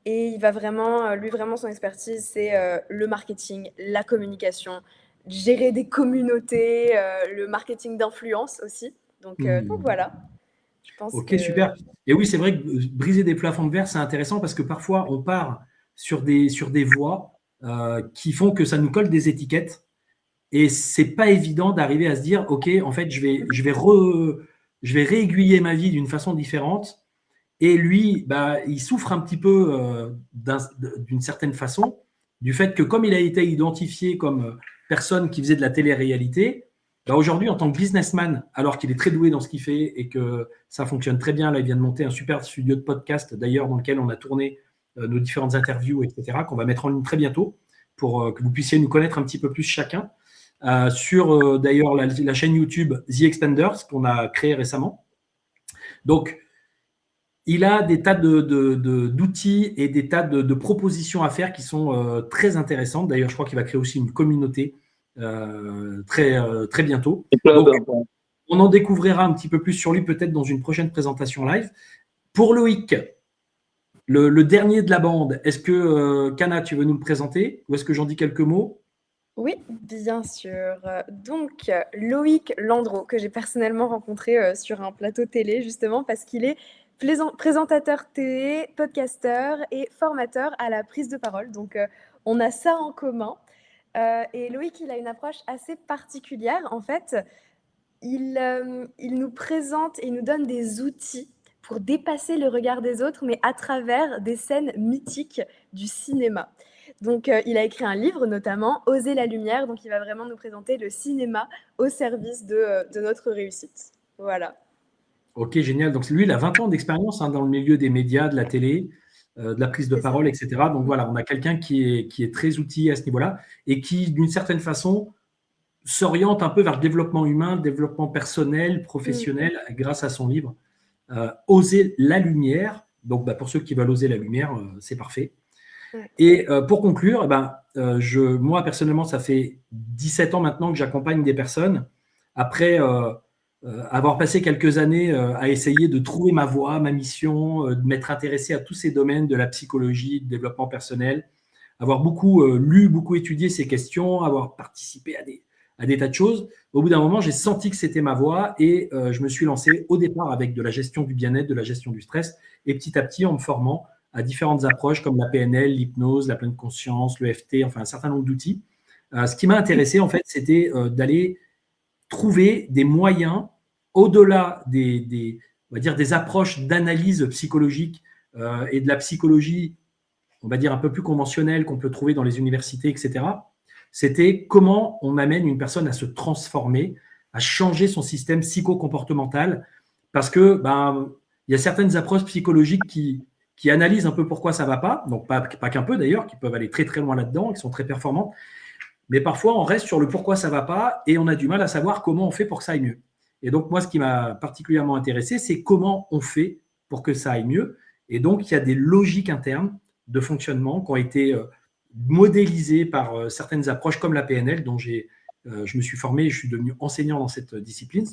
Et il va vraiment, lui, vraiment, son expertise, c'est le marketing, la communication, gérer des communautés, le marketing d'influence aussi. Donc voilà, je pense Ok, que… super. Et oui, c'est vrai que briser des plafonds de verre, c'est intéressant parce que parfois, on part sur des voies qui font que ça nous colle des étiquettes. Et c'est pas évident d'arriver à se dire, OK, en fait, je vais réaiguiller ma vie d'une façon différente. Et lui, bah, il souffre un petit peu d'une certaine façon du fait que comme il a été identifié comme personne qui faisait de la télé-réalité, bah, aujourd'hui, en tant que businessman, alors qu'il est très doué dans ce qu'il fait et que ça fonctionne très bien, là, il vient de monter un super studio de podcast, d'ailleurs, dans lequel on a tourné nos différentes interviews, etc., qu'on va mettre en ligne très bientôt pour que vous puissiez nous connaître un petit peu plus chacun. Sur d'ailleurs la chaîne YouTube The Expanders qu'on a créée récemment. Donc, il a des tas d'outils et des tas de propositions à faire qui sont très intéressantes. D'ailleurs, je crois qu'il va créer aussi une communauté très bientôt. Donc, on en découvrira un petit peu plus sur lui peut-être dans une prochaine présentation live. Pour Loïc, le dernier de la bande, est-ce que Kana, tu veux nous le présenter ou est-ce que j'en dis quelques mots? Oui, bien sûr. Donc, Loïc Landreau, que j'ai personnellement rencontré sur un plateau télé, justement, parce qu'il est présentateur télé, podcasteur et formateur à la prise de parole. Donc, on a ça en commun. Et Loïc, il a une approche assez particulière. En fait, il nous présente et nous donne des outils pour dépasser le regard des autres, mais à travers des scènes mythiques du cinéma. Donc, il a écrit un livre, notamment « Oser la lumière ». Donc, il va vraiment nous présenter le cinéma au service de notre réussite. Voilà. Ok, génial. Donc, lui, il a 20 ans d'expérience dans le milieu des médias, de la télé, de la prise de parole, etc. Donc, voilà, on a quelqu'un qui est très outillé à ce niveau-là et qui, d'une certaine façon, s'oriente un peu vers le développement humain, le développement personnel, professionnel, grâce à son livre « Oser la lumière ». Donc, pour ceux qui veulent oser la lumière, c'est parfait. Et pour conclure, moi, personnellement, ça fait 17 ans maintenant que j'accompagne des personnes. Après avoir passé quelques années à essayer de trouver ma voie, ma mission, de m'être intéressé à tous ces domaines de la psychologie, du développement personnel, avoir beaucoup lu, beaucoup étudié ces questions, avoir participé à des tas de choses. Au bout d'un moment, j'ai senti que c'était ma voie et je me suis lancé au départ avec de la gestion du bien-être, de la gestion du stress et petit à petit en me formant à différentes approches comme la PNL, l'hypnose, la pleine conscience, le FT, enfin un certain nombre d'outils. Ce qui m'a intéressé, en fait, c'était d'aller trouver des moyens au-delà on va dire, des approches d'analyse psychologique et de la psychologie, on va dire, un peu plus conventionnelle qu'on peut trouver dans les universités, etc. C'était comment on amène une personne à se transformer, à changer son système psycho-comportemental, parce que il y a certaines approches psychologiques qui analysent un peu pourquoi ça ne va pas, donc pas qu'un peu d'ailleurs, qui peuvent aller très très loin là-dedans, qui sont très performantes, mais parfois on reste sur le pourquoi ça ne va pas et on a du mal à savoir comment on fait pour que ça aille mieux. Et donc moi, ce qui m'a particulièrement intéressé, c'est comment on fait pour que ça aille mieux. Et donc, il y a des logiques internes de fonctionnement qui ont été modélisées par certaines approches comme la PNL, dont je me suis formé et je suis devenu enseignant dans cette discipline,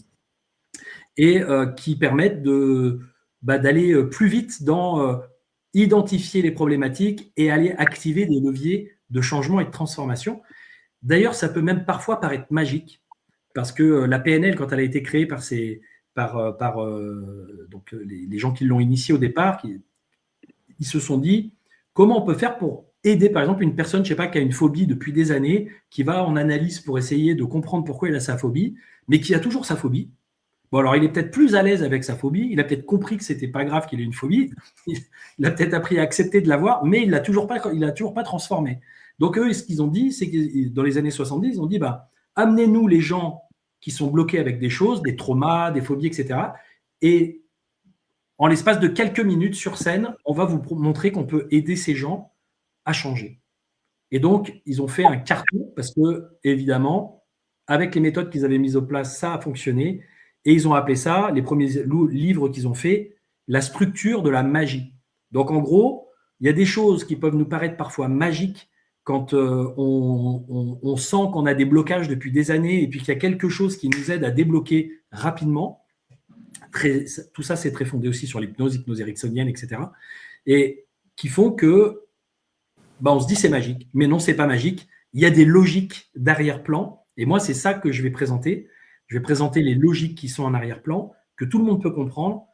et qui permettent d'aller plus vite dans identifier les problématiques et aller activer des leviers de changement et de transformation. D'ailleurs, ça peut même parfois paraître magique, parce que la PNL, quand elle a été créée par les gens qui l'ont initiée au départ, ils se sont dit comment on peut faire pour aider, par exemple, une personne, je sais pas, qui a une phobie depuis des années, qui va en analyse pour essayer de comprendre pourquoi il a sa phobie, mais qui a toujours sa phobie. Bon, alors il est peut-être plus à l'aise avec sa phobie, il a peut-être compris que c'était pas grave qu'il ait une phobie, il a peut-être appris à accepter de l'avoir, mais il l'a toujours pas transformé. Donc eux, ce qu'ils ont dit, c'est que dans les années 70, ils ont dit, amenez-nous les gens qui sont bloqués avec des choses, des traumas, des phobies, etc. Et en l'espace de quelques minutes sur scène, on va vous montrer qu'on peut aider ces gens à changer. Et donc, ils ont fait un carton parce que, évidemment, avec les méthodes qu'ils avaient mises en place, ça a fonctionné. Et ils ont appelé ça, les premiers livres qu'ils ont fait, la structure de la magie. Donc, en gros, il y a des choses qui peuvent nous paraître parfois magiques quand on sent qu'on a des blocages depuis des années et puis qu'il y a quelque chose qui nous aide à débloquer rapidement. Tout ça, c'est très fondé aussi sur l'hypnose ericksonienne, etc. Et qui font que on se dit c'est magique. Mais non, c'est pas magique. Il y a des logiques d'arrière-plan. Et moi, c'est ça que je vais présenter. Je vais présenter les logiques qui sont en arrière-plan, que tout le monde peut comprendre.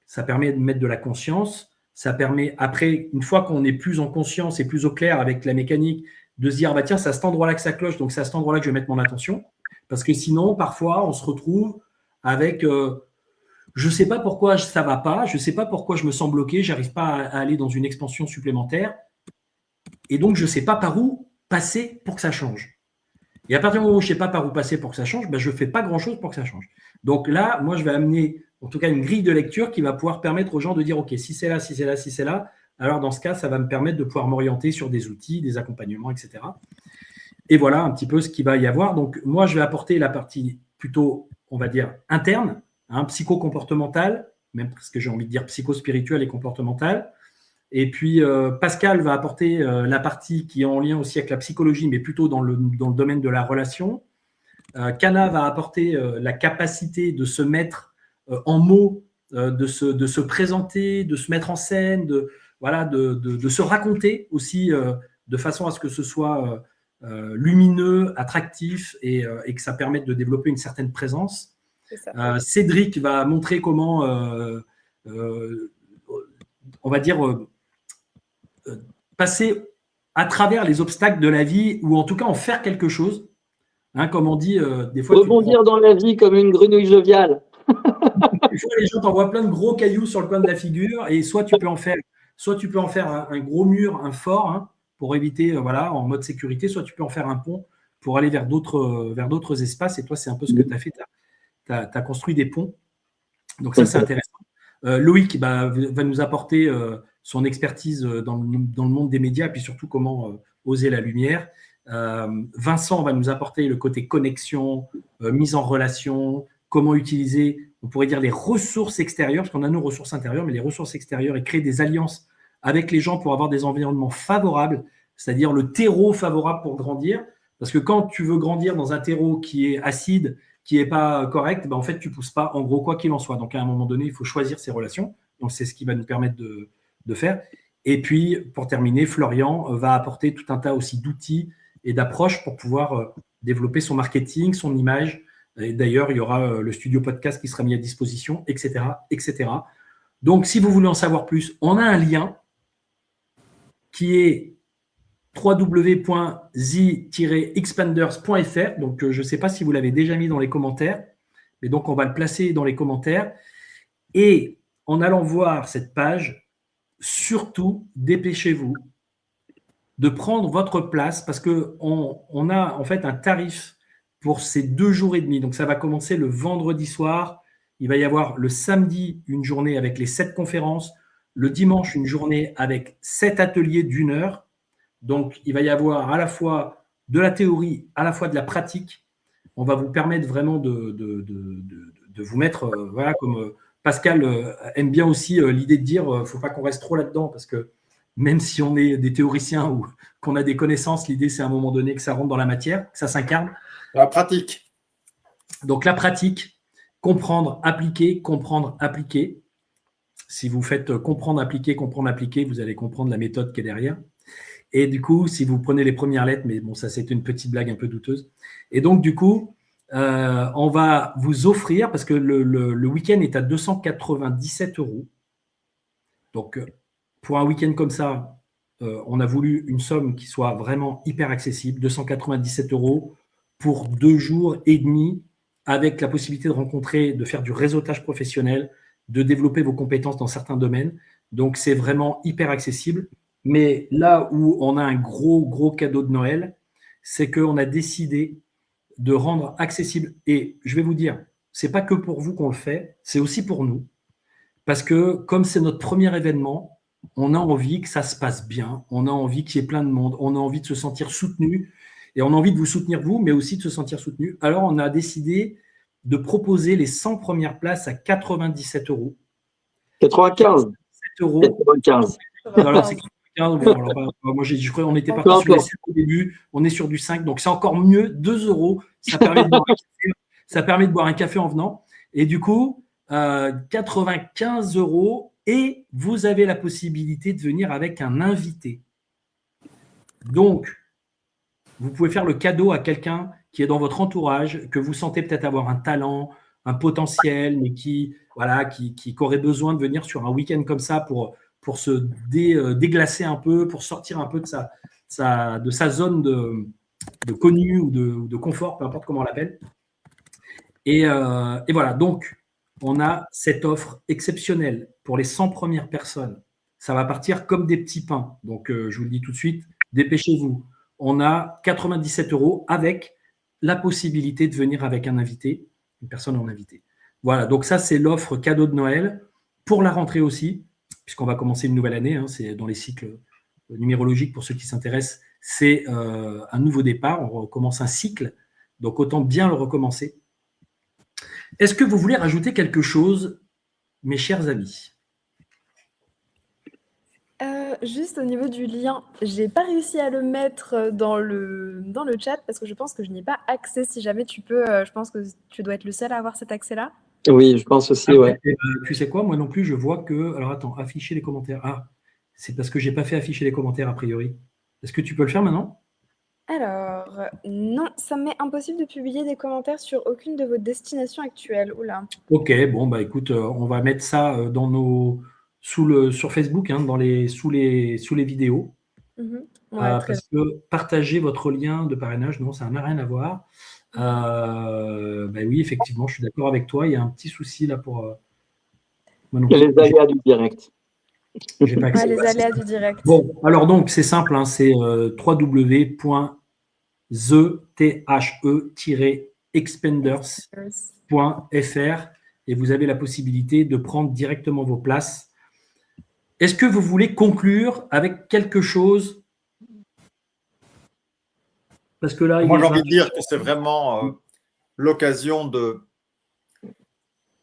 Ça permet de mettre de la conscience. Ça permet, après, une fois qu'on est plus en conscience et plus au clair avec la mécanique, de se dire, tiens, c'est à cet endroit-là que ça cloche, donc c'est à cet endroit-là que je vais mettre mon attention. Parce que sinon, parfois, on se retrouve avec je ne sais pas pourquoi ça ne va pas, je ne sais pas pourquoi je me sens bloqué, je n'arrive pas à aller dans une expansion supplémentaire. Et donc, je ne sais pas par où passer pour que ça change. Et à partir du moment où je ne sais pas par où passer pour que ça change, je ne fais pas grand-chose pour que ça change. Donc là, moi, je vais amener en tout cas une grille de lecture qui va pouvoir permettre aux gens de dire, OK, si c'est là, si c'est là, si c'est là, alors dans ce cas, ça va me permettre de pouvoir m'orienter sur des outils, des accompagnements, etc. Et voilà un petit peu ce qu'il va y avoir. Donc, moi, je vais apporter la partie plutôt, on va dire, interne, psycho-comportementale, même parce que j'ai envie de dire psycho-spirituelle et comportementale. Et puis, Pascal va apporter la partie qui est en lien aussi avec la psychologie, mais plutôt dans le domaine de la relation. Kana va apporter la capacité de se mettre en mots, de se présenter, de se mettre en scène, de se raconter aussi de façon à ce que ce soit lumineux, attractif et que ça permette de développer une certaine présence. Cédric va montrer comment, on va dire, passer à travers les obstacles de la vie ou en tout cas en faire quelque chose. Comme on dit, des fois… Rebondir dans la vie comme une grenouille joviale. Des fois, les gens t'envoient plein de gros cailloux sur le coin de la figure et soit tu peux en faire un gros mur, un fort, pour éviter, en mode sécurité, soit tu peux en faire un pont pour aller vers d'autres espaces. Et toi, c'est un peu ce que tu as fait. Tu as construit des ponts. Donc ça, c'est intéressant. Loïc va nous apporter son expertise dans le monde des médias et puis surtout comment oser la lumière. Vincent va nous apporter le côté connexion, mise en relation, comment utiliser, on pourrait dire, les ressources extérieures, parce qu'on a nos ressources intérieures, mais les ressources extérieures et créer des alliances avec les gens pour avoir des environnements favorables, c'est-à-dire le terreau favorable pour grandir. Parce que quand tu veux grandir dans un terreau qui est acide, qui n'est pas correct, en fait, tu ne pousses pas, en gros, quoi qu'il en soit. Donc, à un moment donné, il faut choisir ses relations. Donc, c'est ce qui va nous permettre de faire. Et puis, pour terminer, Florian va apporter tout un tas aussi d'outils et d'approches pour pouvoir développer son marketing, son image. Et d'ailleurs, il y aura le studio podcast qui sera mis à disposition, etc., etc. Donc, si vous voulez en savoir plus, on a un lien qui est www.z-expanders.fr. Donc, je ne sais pas si vous l'avez déjà mis dans les commentaires, mais donc on va le placer dans les commentaires. Et en allant voir cette page, surtout, dépêchez-vous de prendre votre place parce qu'on a en fait un tarif pour ces 2 jours et demi. Donc, ça va commencer le vendredi soir. Il va y avoir le samedi une journée avec les 7 conférences, le dimanche une journée avec 7 ateliers d'1 heure. Donc, il va y avoir à la fois de la théorie, à la fois de la pratique. On va vous permettre vraiment de vous mettre, comme Pascal aime bien aussi l'idée de dire, il ne faut pas qu'on reste trop là-dedans parce que même si on est des théoriciens ou qu'on a des connaissances, l'idée, c'est à un moment donné que ça rentre dans la matière, que ça s'incarne. La pratique. Donc, la pratique, comprendre, appliquer, comprendre, appliquer. Si vous faites comprendre, appliquer, vous allez comprendre la méthode qui est derrière. Et du coup, si vous prenez les premières lettres, mais bon, ça c'est une petite blague un peu douteuse. Et donc, du coup, on va vous offrir, parce que le week-end est à 297 €. Donc, pour un week-end comme ça, on a voulu une somme qui soit vraiment hyper accessible, 297 € pour 2 jours et demi, avec la possibilité de rencontrer, de faire du réseautage professionnel, de développer vos compétences dans certains domaines. Donc, c'est vraiment hyper accessible. Mais là où on a un gros cadeau de Noël, c'est qu'on a décidé de rendre accessible. Et je vais vous dire, c'est pas que pour vous qu'on le fait, c'est aussi pour nous. Parce que comme c'est notre premier événement, on a envie que ça se passe bien, on a envie qu'il y ait plein de monde, on a envie de se sentir soutenu et on a envie de vous soutenir vous, mais aussi de se sentir soutenu. Alors, on a décidé de proposer les 100 premières places à 97 €. 95. 95. Alors, c'est 95. Bon, alors, moi, je crois qu'on était parti sur les 7 au début. On est sur du 5. Donc, c'est encore mieux. 2 €. Ça permet de boire un café en venant. Et du coup, 95 € et vous avez la possibilité de venir avec un invité. Donc, vous pouvez faire le cadeau à quelqu'un qui est dans votre entourage, que vous sentez peut-être avoir un talent, un potentiel, mais qui aurait besoin de venir sur un week-end comme ça pour se déglacer un peu, pour sortir un peu de sa zone de connu ou de confort, peu importe comment on l'appelle. Et voilà, donc, on a cette offre exceptionnelle pour les 100 premières personnes. Ça va partir comme des petits pains. Donc, je vous le dis tout de suite, dépêchez-vous. On a 97 € avec la possibilité de venir avec un invité, une personne en invité. Voilà, donc ça, c'est l'offre cadeau de Noël. Pour la rentrée aussi, puisqu'on va commencer une nouvelle année, hein, c'est dans les cycles numérologiques, pour ceux qui s'intéressent, c'est un nouveau départ, on recommence un cycle, donc autant bien le recommencer. Est-ce que vous voulez rajouter quelque chose, mes chers amis? Juste au niveau du lien, j'ai pas réussi à le mettre dans le chat parce que je pense que je n'y ai pas accès. Si jamais tu peux, je pense que tu dois être le seul à avoir cet accès-là. Oui, je pense aussi, ouais. Tu sais quoi, moi non plus, je vois que… Alors attends, afficher les commentaires. Ah, c'est parce que j'ai pas fait afficher les commentaires a priori. Est-ce que tu peux le faire maintenant? Alors, non, ça m'est impossible de publier des commentaires sur aucune de vos destinations actuelles. Oula. Ok, bon, bah écoute, on va mettre ça sur Facebook, hein, sous les vidéos. Ouais, Parce que partager votre lien de parrainage, non, ça n'a rien à voir. Oui, effectivement, je suis d'accord avec toi. Il y a un petit souci là pour… Il y a les aléas du direct. J'ai pas accès. Les aléas du direct. Bon, alors donc, c'est simple, hein, c'est www.the-expenders.fr et vous avez la possibilité de prendre directement vos places. Est-ce que vous voulez conclure avec quelque chose? Parce que là, moi, j'ai envie de dire que c'est vraiment l'occasion de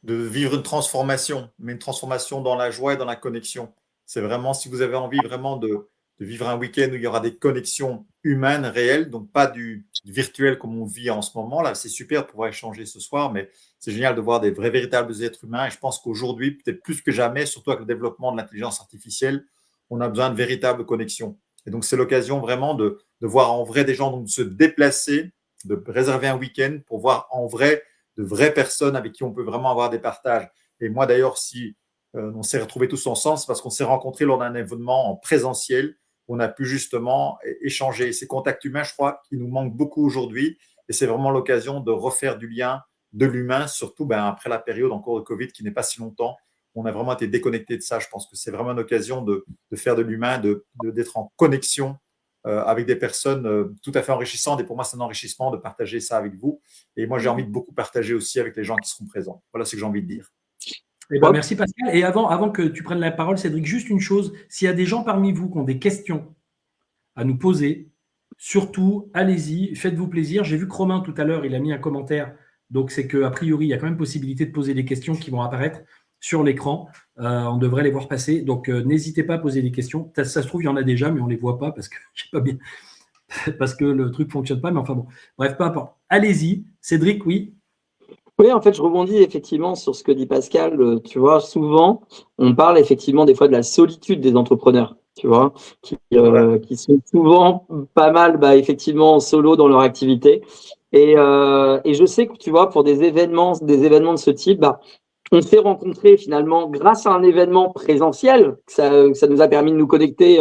vivre une transformation, mais une transformation dans la joie et dans la connexion. C'est vraiment, si vous avez envie vraiment de vivre un week-end où il y aura des connexions humaines réelles, donc pas du virtuel comme on vit en ce moment. Là, c'est super de pouvoir échanger ce soir, mais c'est génial de voir des vrais, véritables êtres humains. Et je pense qu'aujourd'hui, peut-être plus que jamais, surtout avec le développement de l'intelligence artificielle, on a besoin de véritables connexions. Et donc, c'est l'occasion vraiment de voir en vrai des gens, donc de se déplacer, de réserver un week-end pour voir en vrai de vraies personnes avec qui on peut vraiment avoir des partages. Et moi, d'ailleurs, si on s'est retrouvés tous ensemble, c'est parce qu'on s'est rencontrés lors d'un événement en présentiel. On a pu justement échanger. Ces contacts humains, je crois, qui nous manquent beaucoup aujourd'hui. Et c'est vraiment l'occasion de refaire du lien, de l'humain, surtout après la période encore de Covid qui n'est pas si longtemps. On a vraiment été déconnectés de ça. Je pense que c'est vraiment une occasion de faire de l'humain, d'être en connexion avec des personnes tout à fait enrichissantes. Et pour moi, c'est un enrichissement de partager ça avec vous. Et moi, j'ai envie de beaucoup partager aussi avec les gens qui seront présents. Voilà ce que j'ai envie de dire. Merci Pascal. Et avant que tu prennes la parole, Cédric, juste une chose. S'il y a des gens parmi vous qui ont des questions à nous poser, surtout, allez-y, faites-vous plaisir. J'ai vu que Romain, tout à l'heure, il a mis un commentaire. Donc, c'est qu'a priori, il y a quand même possibilité de poser des questions qui vont apparaître sur l'écran. On devrait les voir passer. Donc, n'hésitez pas à poser des questions. Ça se trouve, il y en a déjà, mais on ne les voit pas parce que je sais pas bien, parce que le truc ne fonctionne pas. Mais enfin bon, bref, peu importe. Allez-y. Cédric, oui. Oui, en fait, je rebondis effectivement sur ce que dit Pascal. Tu vois, souvent, on parle effectivement des fois de la solitude des entrepreneurs. tu vois, qui sont souvent pas mal, effectivement, en solo dans leur activité. Et je sais que, tu vois, pour des événements de ce type, on s'est rencontrés finalement grâce à un événement présentiel. Ça nous a permis de nous connecter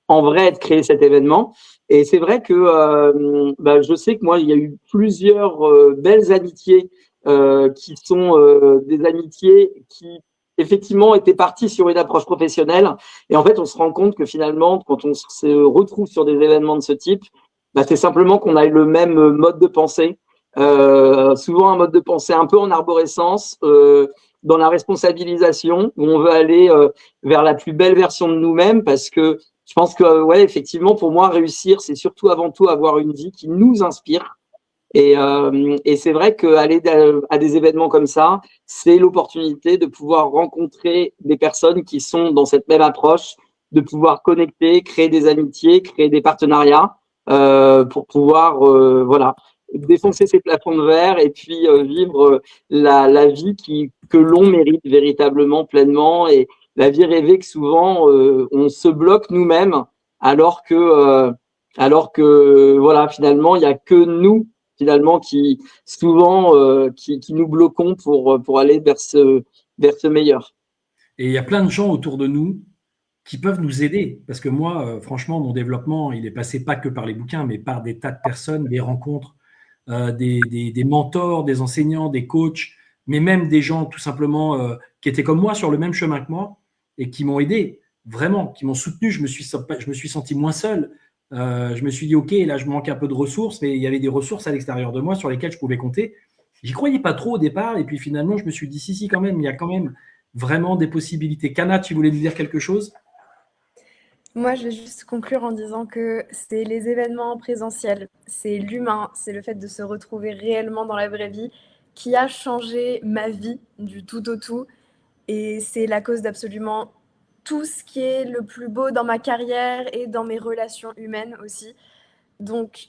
en vrai et de créer cet événement. Et c'est vrai que je sais que moi, il y a eu plusieurs belles amitiés qui sont des amitiés qui effectivement étaient parties sur une approche professionnelle. Et en fait, on se rend compte que finalement, quand on se retrouve sur des événements de ce type, c'est simplement qu'on a eu le même mode de pensée. Souvent un mode de pensée un peu en arborescence, dans la responsabilisation, où on veut aller vers la plus belle version de nous-mêmes, parce que je pense que, ouais, effectivement, pour moi, réussir, c'est surtout avant tout avoir une vie qui nous inspire. Et c'est vrai qu'aller à des événements comme ça, c'est l'opportunité de pouvoir rencontrer des personnes qui sont dans cette même approche, de pouvoir connecter, créer des amitiés, créer des partenariats, pour pouvoir, défoncer ses plafonds de verre et puis vivre la vie que l'on mérite véritablement pleinement, et la vie rêvée que souvent on se bloque nous-mêmes, alors que voilà, finalement il n'y a que nous finalement qui souvent qui nous bloquons pour aller vers ce meilleur. Et il y a plein de gens autour de nous qui peuvent nous aider, parce que moi, franchement, mon développement, il est passé pas que par les bouquins, mais par des tas de personnes, des rencontres, des mentors, des enseignants, des coachs, mais même des gens tout simplement qui étaient comme moi sur le même chemin que moi et qui m'ont aidé, vraiment, qui m'ont soutenu. Je me suis senti moins seul. Je me suis dit, OK, là, je manque un peu de ressources, mais il y avait des ressources à l'extérieur de moi sur lesquelles je pouvais compter. J'y croyais pas trop au départ, et puis finalement, je me suis dit, si, quand même, il y a quand même vraiment des possibilités. Kana, tu voulais nous dire quelque chose ? Moi, je vais juste conclure en disant que c'est les événements en présentiel, c'est l'humain, c'est le fait de se retrouver réellement dans la vraie vie qui a changé ma vie du tout au tout. Et c'est la cause d'absolument tout ce qui est le plus beau dans ma carrière et dans mes relations humaines aussi. Donc,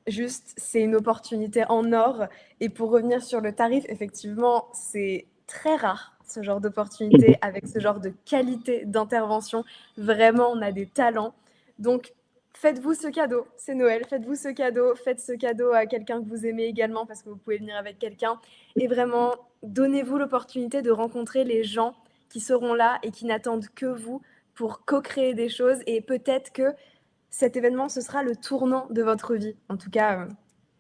juste, c'est une opportunité en or. Et pour revenir sur le tarif, effectivement, c'est très rare, ce genre d'opportunité, avec ce genre de qualité d'intervention. Vraiment, on a des talents. Donc, faites-vous ce cadeau. C'est Noël, faites-vous ce cadeau. Faites ce cadeau à quelqu'un que vous aimez également, parce que vous pouvez venir avec quelqu'un. Et vraiment, donnez-vous l'opportunité de rencontrer les gens qui seront là et qui n'attendent que vous pour co-créer des choses. Et peut-être que cet événement, ce sera le tournant de votre vie. En tout cas,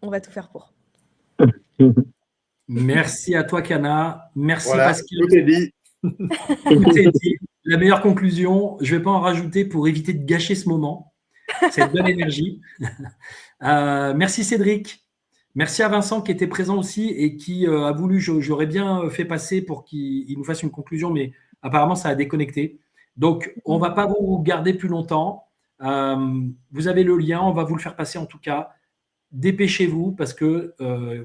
on va tout faire pour. Merci à toi, Kana. Merci, voilà, Pascal. Tout est dit. Tout est dit. La meilleure conclusion, je ne vais pas en rajouter pour éviter de gâcher ce moment, cette bonne énergie. Merci Cédric. Merci à Vincent qui était présent aussi et qui a voulu, j'aurais bien fait passer pour qu'il nous fasse une conclusion, mais apparemment ça a déconnecté. Donc, on ne va pas vous garder plus longtemps. Vous avez le lien, on va vous le faire passer en tout cas. Dépêchez-vous parce que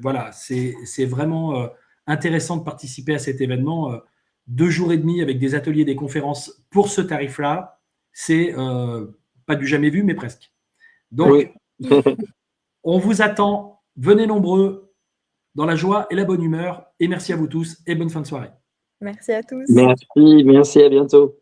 voilà, c'est vraiment intéressant de participer à cet événement. 2 jours et demi avec des ateliers, des conférences pour ce tarif-là, c'est pas du jamais vu, mais presque. Donc, oui. On vous attend. Venez nombreux dans la joie et la bonne humeur. Et merci à vous tous et bonne fin de soirée. Merci à tous. Merci, à bientôt.